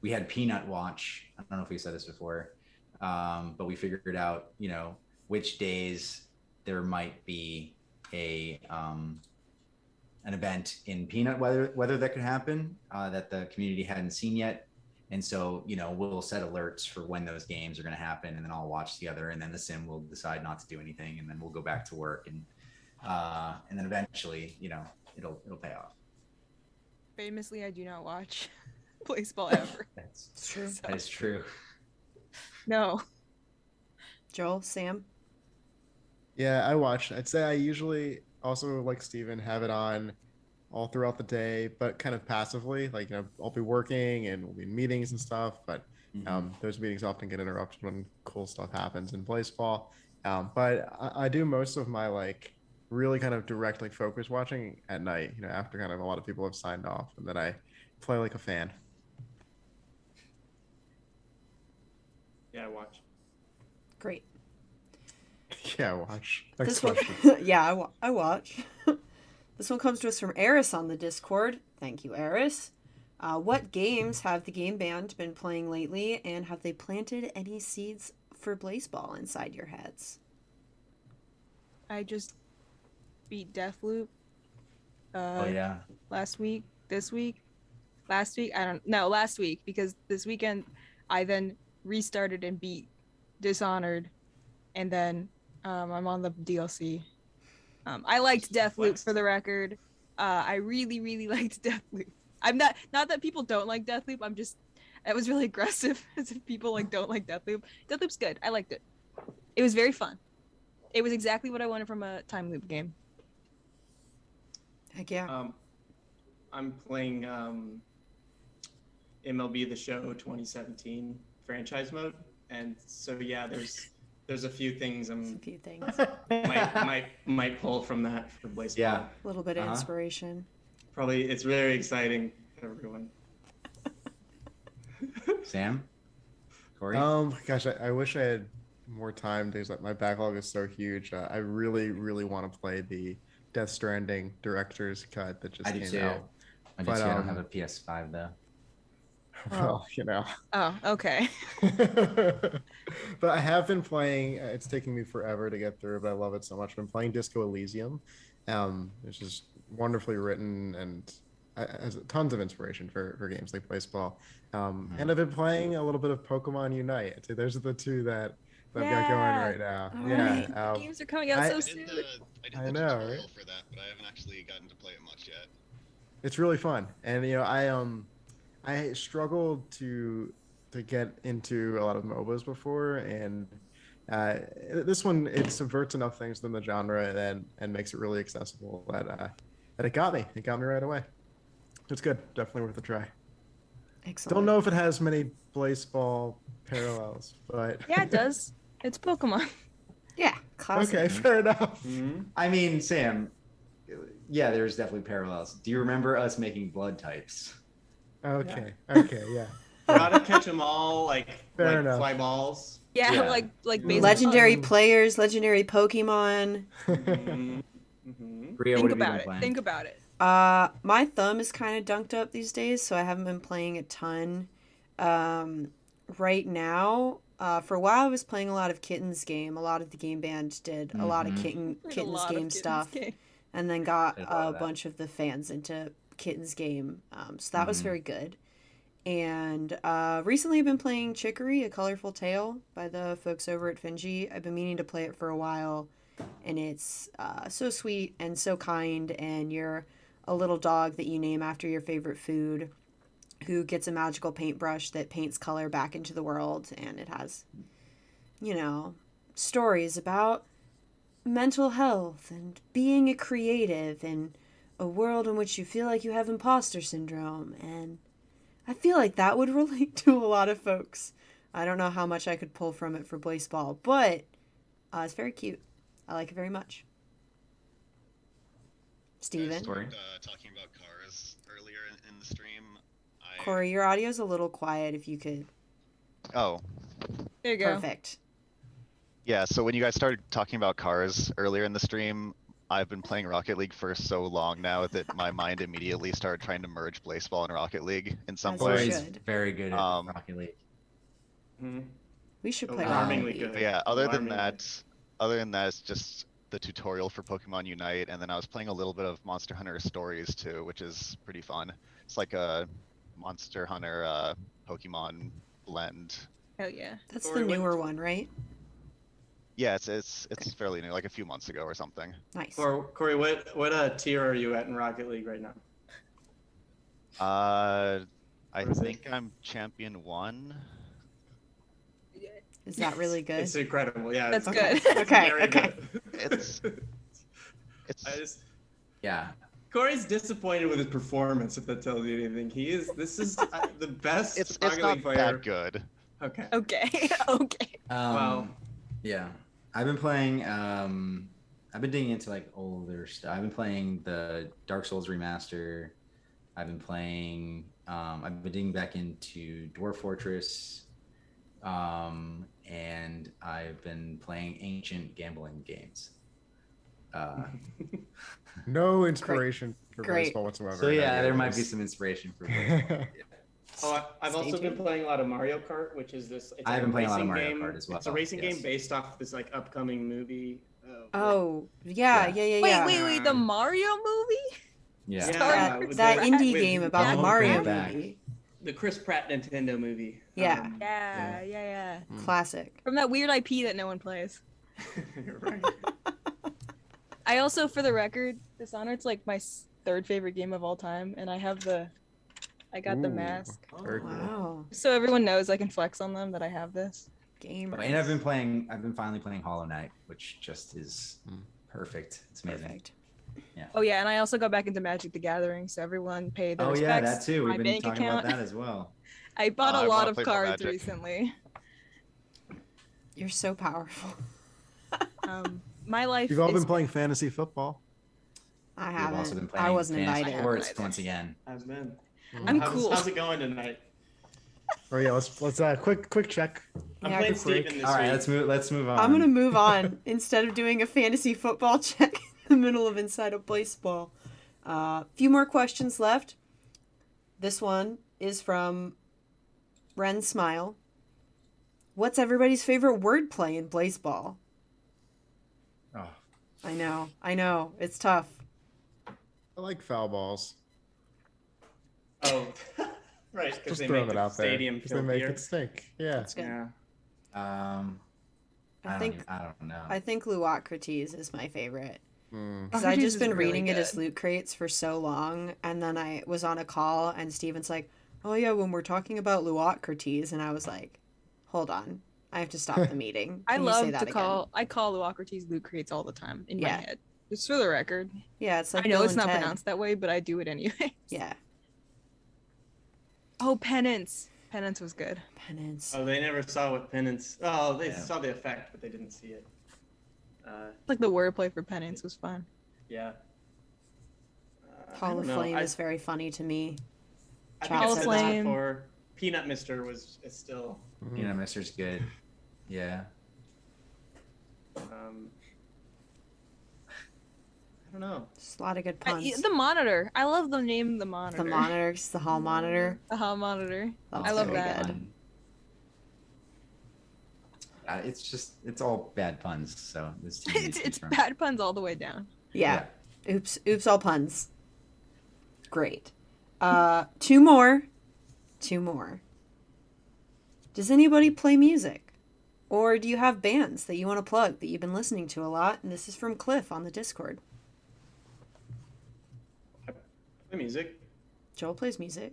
we had Peanut Watch. I don't know if we said this before, but we figured out, you know, which days there might be an event in Peanut weather that could happen that the community hadn't seen yet. And so, you know, we'll set alerts for when those games are going to happen, and then I'll watch together, and then the sim will decide not to do anything, and then we'll go back to work, and then eventually, you know, it'll pay off. Famously, I do not watch Blaseball ever. It's true. That is true. No. Joel, Sam, Yeah, I watch. I'd say I usually also, like Steven, have it on all throughout the day, but kind of passively. Like, you know, I'll be working and we'll be in meetings and stuff, but those meetings often get interrupted when cool stuff happens in Blaseball. But I do most of my like really kind of direct like focus watching at night, you know, after kind of a lot of people have signed off, and then I play like a fan. Yeah, I watch. great. Yeah, watch. Next This one, question. yeah, I watch. This one comes to us from Eris on the Discord. Thank you, Eris. What games have the game band been playing lately, and have they planted any seeds for Blaseball inside your heads? I just beat Deathloop. Oh yeah. Last week, this week, last week. I don't know. Last week, because this weekend I then restarted and beat Dishonored, and then I'm on the DLC. I liked Deathloop Flex. for the record. I really liked Deathloop. I'm not that people don't like Deathloop. I'm just that was really aggressive as if people like don't like Deathloop. Deathloop's good. I liked it. It was very fun. It was exactly what I wanted from a time loop game. Heck yeah. I'm playing MLB The Show 2017 franchise mode, and so yeah, there's a few things A I'm few things. might pull from that for Blaseball. Yeah. A little bit of Uh-huh. inspiration. Probably it's very exciting, everyone. Sam? Corey? Gosh, I wish I had more time because like, my backlog is so huge. I really want to play the Death Stranding director's cut that just I do came too. out. I do but, too. I don't um, have a PS5 though. Well, you know. Oh, okay. But I have been playing. It's taking me forever to get through, but I love it so much. I've been playing Disco Elysium, which is wonderfully written and has tons of inspiration for games like Blaseball. And I've been playing a little bit of Pokemon Unite. So those are the two that I've got going right now. All Yeah. right. Games are coming out I- so I I soon. did the, I did I the know, tutorial right? for that, but I haven't actually gotten to play it much yet. It's really fun, and I struggled to get into a lot of MOBAs before, and this one it subverts enough things in the genre and makes it really accessible that it got me. It got me right away. It's good. Definitely worth a try. Excellent. Don't know if it has many Blaseball parallels, but Yeah, it does. It's Pokemon. Yeah, classic. okay, fair enough. Mhm. I mean, Sam, yeah, there's definitely parallels. Do you remember us making blood types? Okay, yeah. How to catch them all, like Fair enough. fly balls. Yeah, Yeah. like Ooh. baseball. Legendary Mm. players, legendary Pokemon. Mhm. Mhm. Bria, Think what have you about been it. playing? Think about it. My thumb is kind of dunked up these days, so I haven't been playing a ton. Right now, for a while I was playing a lot of Kittens game. A lot of the game band did a lot of Mhm. Played a Kittens lot of game Kittens stuff, game. and then got Did a lot a of that. bunch of the fans into Kittens game. So that was Mhm. very good. And recently I've been playing Chicory, A Colorful Tale by the folks over at Finji. I've been meaning to play it for a while, and it's so sweet and so kind, and you're a little dog that you name after your favorite food who gets a magical paintbrush that paints color back into the world, and it has, stories about mental health and being a creative and a world in which you feel like you have imposter syndrome, and I feel like that would relate to a lot of folks. I don't know how much I could pull from it for Blaseball, but it's very cute. I like it very much. Steven? Story. Talking about cars earlier in the stream. Corey, your audio's a little quiet if you could. Oh, There you go. Perfect. yeah. So when you guys started talking about cars earlier in the stream, I've been playing Rocket League for so long now that my mind immediately started trying to merge Blaseball and Rocket League in some As you way. Corey's should. very good at Um, Rocket League. Mhm. We should play Alarmingly Rocket good. League. Yeah, Alarmingly. other than that, it's just the tutorial for Pokemon Unite, and then I was playing a little bit of Monster Hunter Stories too, which is pretty fun. It's like a Monster Hunter Pokemon blend. Hell yeah. That's Corey, the what- newer one, right? Yeah, it's fairly new, like a few months ago or something. Nice. Corey, what tier are you at in Rocket League right now? I What is it? think I'm Champion 1. Is that really good? It's incredible. Yeah. That's it's good. Okay, very okay. good. It's I just Yeah. Corey's disappointed with his performance. If that tells you anything, this is the best it's Rocket not League player. that good. Okay. Okay. Okay. Wow. Yeah. I've been playing. I've been digging into like older stuff. I've been playing the Dark Souls remaster. I've been playing. I've been digging back into Dwarf Fortress. And I've been playing ancient gambling games. No inspiration for Great. baseball whatsoever. So yeah, No there might be games. some inspiration for baseball. I've Stay also been tuned. playing a lot of Mario Kart, which is this. It's I've like been playing a lot of racing Mario game. Kart as well, It's a racing yes. game based off this like upcoming movie. Oh, yeah. Wait, wait. The Mario movie? Yeah. Yeah, That, with that the- indie with game about the Donald Mario Trump. movie. the Chris Pratt Nintendo movie. Yeah. Yeah. Classic. From that weird IP that no one plays. Right. I also, for the record, Dishonored's like my third favorite game of all time, and I got the Ooh. mask. Very cool. Wow. So everyone knows I can flex on them that I have this. Gamer. And I've been finally playing Hollow Knight, which just is perfect. It's amazing. Perfect. Oh yeah, and I also got back into Magic the Gathering, so everyone paid their Oh yeah, respects. that too. My We've been bank talking account. about that as well. I bought I a lot wanna of play more cards Magic. recently. You're so powerful. My life. You've all is been playing fantasy football. I We've haven't. also been playing I wasn't Fantasy invited. Sports Invited. once again. I've been. I'm how's, cool. How's it going tonight? Oh yeah, let's quick check. I'm Yeah, playing quick break. Steven this All right, week. let's move on. I'm gonna move on instead of doing a fantasy football check in the middle of Inside of Baseball. Few more questions left. This one is from Ren Smile. What's everybody's favorite wordplay in Blaseball? Oh, I know, it's tough. I like foul balls. Oh, right, because Just they throwing make it the out there. stadium 'Cause they make filthier. it stink. Yeah. That's good. Yeah. I think I don't know. I think Luocrates is my favorite. Mm. Because I've Socrates just is been really reading it as good. loot crates for so long, and then I was on a call, and Steven's like, "Oh yeah, when we're talking about Luocrates," and I was like, "Hold on, I have to stop the meeting. I Can you say love that to again?" call Luocrates loot crates all the time in my Yeah. head. Just for the record. Yeah, it's like I know Bill it's and not Ted. pronounced that way, but I do it anyway. Yeah, Oh, Penance. Penance was good. penance. Oh, they never saw what penance. Oh, they Yeah. saw the effect, but they didn't see it. Like the wordplay for Penance was fun. Yeah. I Hall don't of know. Flame I is very funny to me. I Chat think I've Hall of said said this that. Flame. before. Peanut Mister is still. Mhm. Peanut Mister's good. Yeah. I don't know. Just a lot of good puns. The Monitor. I love the name The Monitor. The monitor, the hall monitor. The Hall Monitor. That's I love very that. good. Fun. It's all bad puns. So this too many to choose It's from. bad puns all the way down. Yeah. Oops, all puns. Great. Two more. Does anybody play music? Or do you have bands that you want to plug that you've been listening to a lot? And this is from Cliff on the Discord. The music. Joel plays music.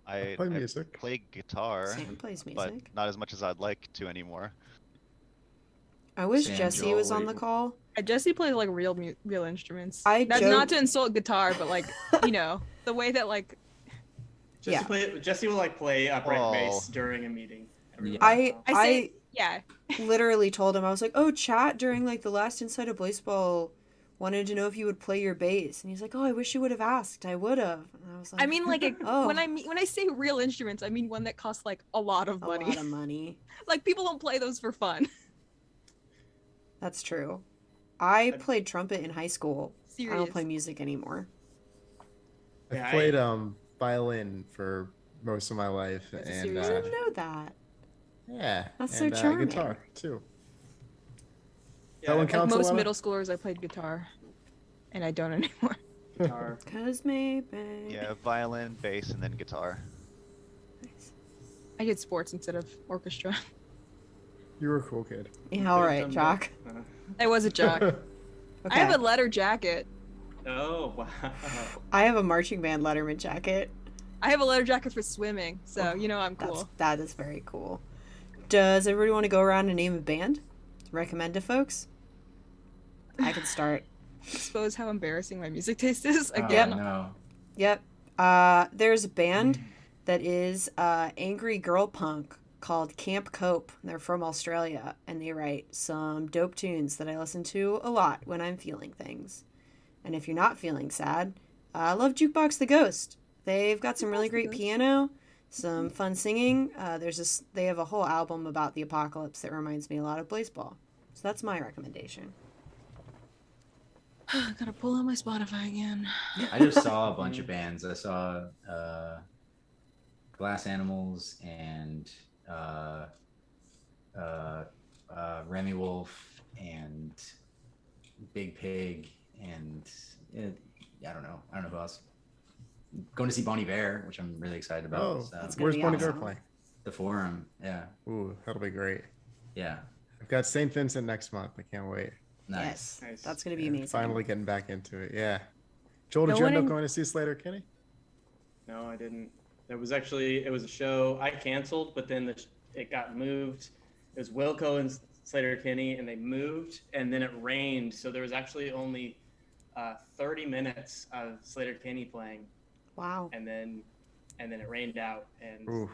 I Play music. play guitar, Sam plays but music. not as much as I'd like to anymore. I wish Sam, Jesse Joel, was what on do the you- call. Jesse plays like real instruments. I That's joke- not to insult guitar, but like you know the way that like Jesse will like play upright Oh. bass during a meeting. every Yeah. once in a while. I say yeah. Literally told him, I was like, oh, chat during like the last Inside of Blaseball wanted to know if you would play your bass. And he's like, oh, I wish you would have asked. I would have. And I was like, I mean like Oh. when I say real instruments, I mean one that costs like a lot of a money. lot of money. Like people don't play those for fun. That's true. I played trumpet in high school. Serious. I don't play music anymore. I Yeah, played violin for most of my life, That's a and serious I didn't know that. yeah, That's so and, charming. guitar too. Yeah, That one I play counts a Most lot. middle schoolers I played guitar. And I don't anymore. guitar. Cause maybe. Yeah, violin, bass, and then guitar. Nice. I did sports instead of orchestra. You were a cool kid. Yeah, all right, Jock. I was a jock. Okay. I have a leather jacket. Oh wow. I have a marching band Letterman jacket. I have a leather jacket for swimming, so you know I'm cool. That is very cool. Does everybody want to go around and name a band? Recommend to folks? I can start. Expose how embarrassing my music taste is Oh, again. no. Yep. There's a band that is angry girl punk called Camp Cope. They're from Australia, and they write some dope tunes that I listen to a lot when I'm feeling things. And if you're not feeling sad, I love Jukebox the Ghost. They've got some really Jukebox the great Ghost. piano, some fun singing. They have a whole album about the apocalypse that reminds me a lot of Blaseball. So that's my recommendation. Gotta pull out my Spotify again. I just saw a bunch of bands. I saw Glass Animals and Remy Wolf and Big Pig and I don't know who else. Going to see Bonnie Bear, which I'm really excited about. Oh, so. That's gonna where's be Bonnie Bear awesome. playing? The Forum. Yeah, Ooh, that'll be great. yeah, I've got St. Vincent next month. I can't wait. nice. Yes, Nice. that's going to be Yeah, amazing. finally getting back into it. Yeah. Joel, did No you one end up in- going to see Slater Kinney? No, I didn't. It was a show I canceled, but then it got moved. It was Wilco and Slater Kinney, and they moved, and then it rained, so there was actually only 30 minutes of Slater Kinney playing, Wow. and then it rained out. And Ooh.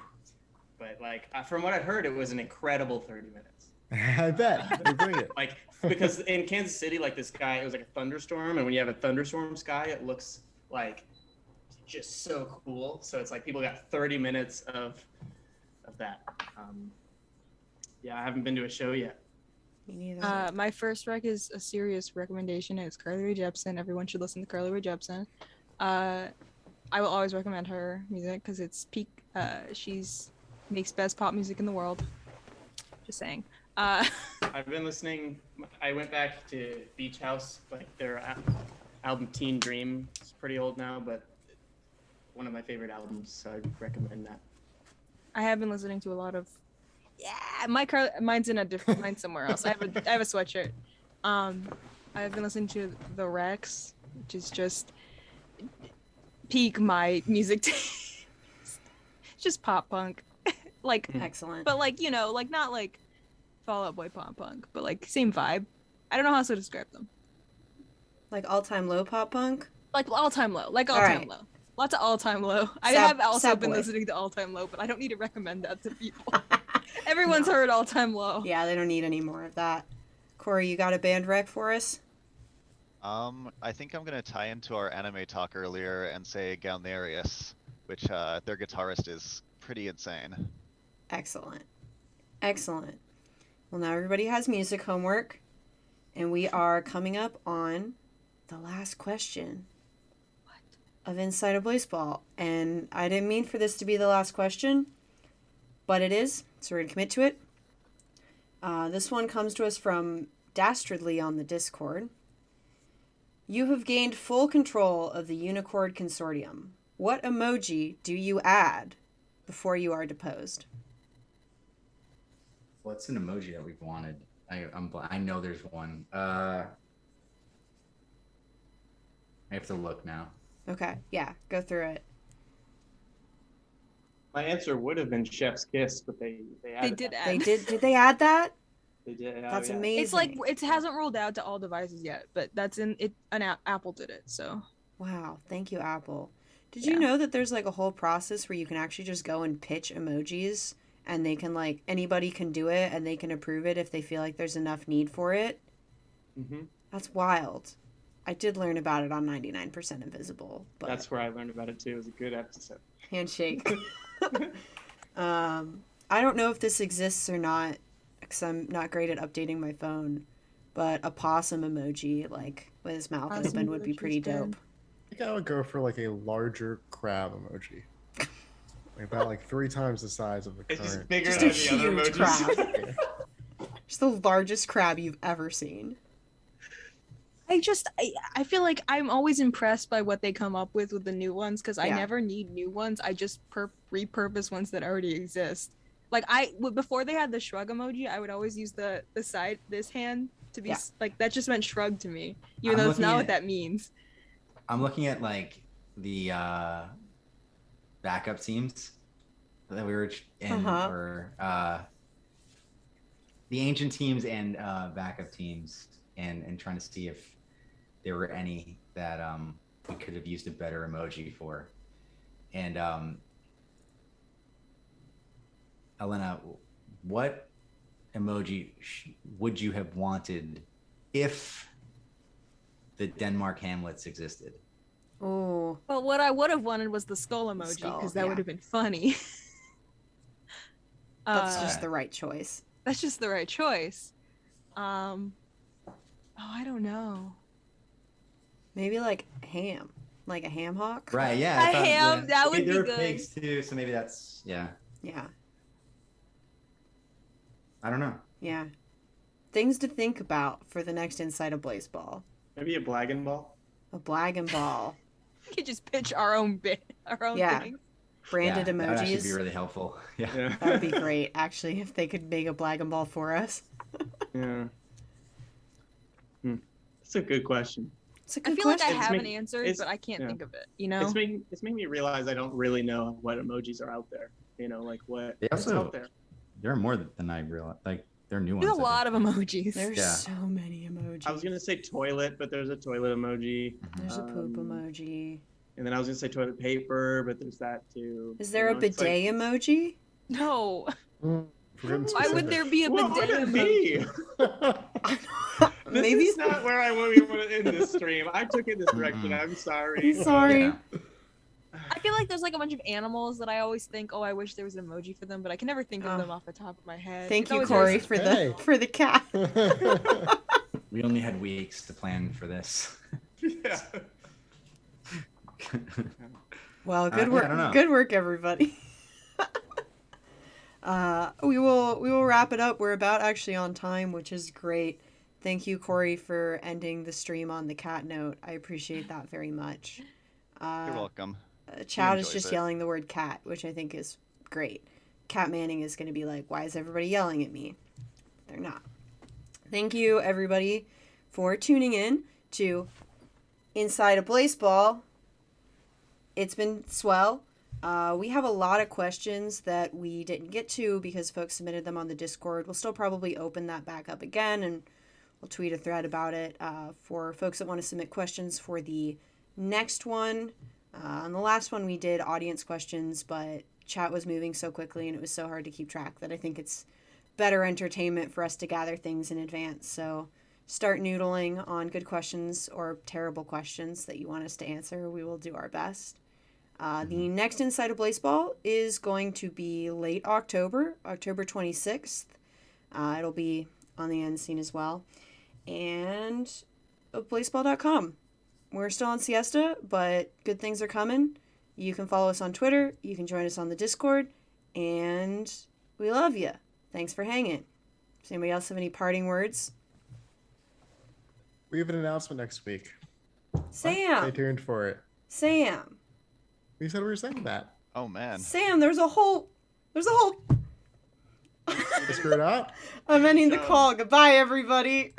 but like from what I heard, it was an incredible 30 minutes. I bet. They bring it. Like because in Kansas City, like this guy, it was like a thunderstorm, and when you have a thunderstorm sky, it looks like just so cool. So it's like people got 30 minutes of that. Yeah, I haven't been to a show yet. Me neither. My first rec is a serious recommendation. It's Carly Rae Jepsen. Everyone should listen to Carly Rae Jepsen. I will always recommend her music because it's peak. She's makes best pop music in the world. Just saying. I've been listening. I went back to Beach House, like album Teen Dream. It's pretty old now, but one of my favorite albums, so I'd recommend that. I have been listening to a lot of. Yeah, mine's in a different. Mine's somewhere else. I have a sweatshirt. I've been listening to the Rex, which is just peak my music taste. It's just pop punk, like, Excellent. but like like not like Fall Out Boy pop punk, but like same vibe. I don't know how else to describe them. Like all-time low pop punk? Like all time low, like all All time right. low. Lots of all time low. I Sad- have also sad been boy. listening to all time low, but I don't need to recommend that to people. Everyone's heard all time low. Yeah, they don't need any more of that. Corey, you got a band rec for us? I think I'm gonna tie into our anime talk earlier and say Galnerius, which their guitarist is pretty insane. Excellent. Excellent. Well, now everybody has music homework, and we are coming up on the last question of Inside of Blaseball. And I didn't mean for this to be the last question, but it is, so we're going to commit to it. This one comes to us from Dastardly on the Discord. You have gained full control of the Unicord Consortium. What emoji do you add before you are deposed? What's an emoji that we've wanted? I know there's one. I have to look now. Okay, yeah, go through it. My answer would have been Chef's Kiss, but they added did that. add. Did they add that? They did. Oh, That's yeah. amazing. It's like it hasn't rolled out to all devices yet, but that's in it. Apple did it, so Wow, thank you, Apple. Did you Yeah. know that there's like a whole process where you can actually just go and pitch emojis and they can like anybody can do it and they can approve it if they feel like there's enough need for it? Mm-hmm. That's wild. I did learn about it on 99% Invisible, but That's where I learned about it too. It was a good episode. handshake. I don't know if this exists or not because I'm not great at updating my phone, but a possum emoji like with his mouth Possum open would be emoji's pretty good. dope. I think I would go for like a larger crab emoji. Like about like 3 times the size of the It's just current. bigger Just a than the other huge emojis. crab. Just the largest crab you've ever seen. I feel like I'm always impressed by what they come up with the new ones because I Yeah. never need new ones. I just repurpose ones that already exist. Like before they had the shrug emoji, I would always use the side this hand to be Yeah. like that just meant shrug to me, even I'm though it's looking not at- what that means. I'm looking at like the backup teams that we were in, Uh-huh. or the ancient teams and backup teams, and trying to see if there were any that we could have used a better emoji for. And Elena, what emoji would you have wanted if the Denmark Hamlets existed? Oh, But what I would have wanted was the skull emoji Skull, because that yeah. would have been funny. that's Uh, just the right choice. that's just the right choice. Oh, I don't know. Maybe like ham, like a ham hock. Right, yeah. I A thought, ham, yeah. that would Maybe be there were good. pigs too, so maybe that's, yeah. Yeah, I don't know. yeah. Things to think about for the next Inside of Blaseball. Maybe a blagging ball. A blag and ball. We could just pitch our own Yeah. thing. Branded Yeah, that would actually emojis. be really helpful. Yeah. Yeah. That would be great, actually, if they could make a blag and ball for us. Yeah. That's a good question. It's a I good feel like I question. have an making- answer, it's- but I can't yeah. think of it. You know? It's making me realize I don't really know what emojis are out there. You know, like They what's also- out there. There are more than I realized. Like, there are new ones. There's a I lot of think. emojis. There's Yeah. so many emojis. I was gonna say toilet, but there's a toilet emoji. There's a poop um, emoji. And then I was gonna say toilet paper, but there's that too. Is there You a know, it's like- bidet emoji? No. If we're getting Why would specific. there be a What would bidet it emoji? be? This Maybe is not where I want to end this stream. I took it this direction. Mm-mm. I'm sorry. I'm sorry. Yeah. I feel like there's like a bunch of animals that I always think, oh, I wish there was an emoji for them, but I can never think Oh. of them off the top of my head. Thank It's you, always Corey, just- for Hey. the cat. We only had weeks to plan for this. Yeah. Well, good yeah, work. I don't know. Good work, everybody. We will wrap it up. We're about actually on time, which is great. Thank you, Corey, for ending the stream on the cat note. I appreciate that very much. You're welcome. Chad is enjoys just it. yelling the word cat, which I think is great. Cat Manning is going to be like, why is everybody yelling at me? They're not. Thank you, everybody, for tuning in to Inside a Blaseball. It's been swell. We have a lot of questions that we didn't get to because folks submitted them on the Discord. We'll still probably open that back up again, and we'll tweet a thread about it for folks that want to submit questions for the next one. On the last one, we did audience questions, but chat was moving so quickly and it was so hard to keep track that I think it's better entertainment for us to gather things in advance. So start noodling on good questions or terrible questions that you want us to answer. We will do our best. The next Inside of Blaseball is going to be late October, October 26th. It'll be on the end scene as well. And blaseball.com. We're still on siesta, but good things are coming. You can follow us on Twitter. You can join us on the Discord. And we love you. Thanks for hanging. Does anybody else have any parting words? We have an announcement next week. Stay Sam! tuned for it. Sam! We said we were saying that. Oh man. Sam, there's a whole... You screwed up? I'm ending the call. Goodbye, everybody.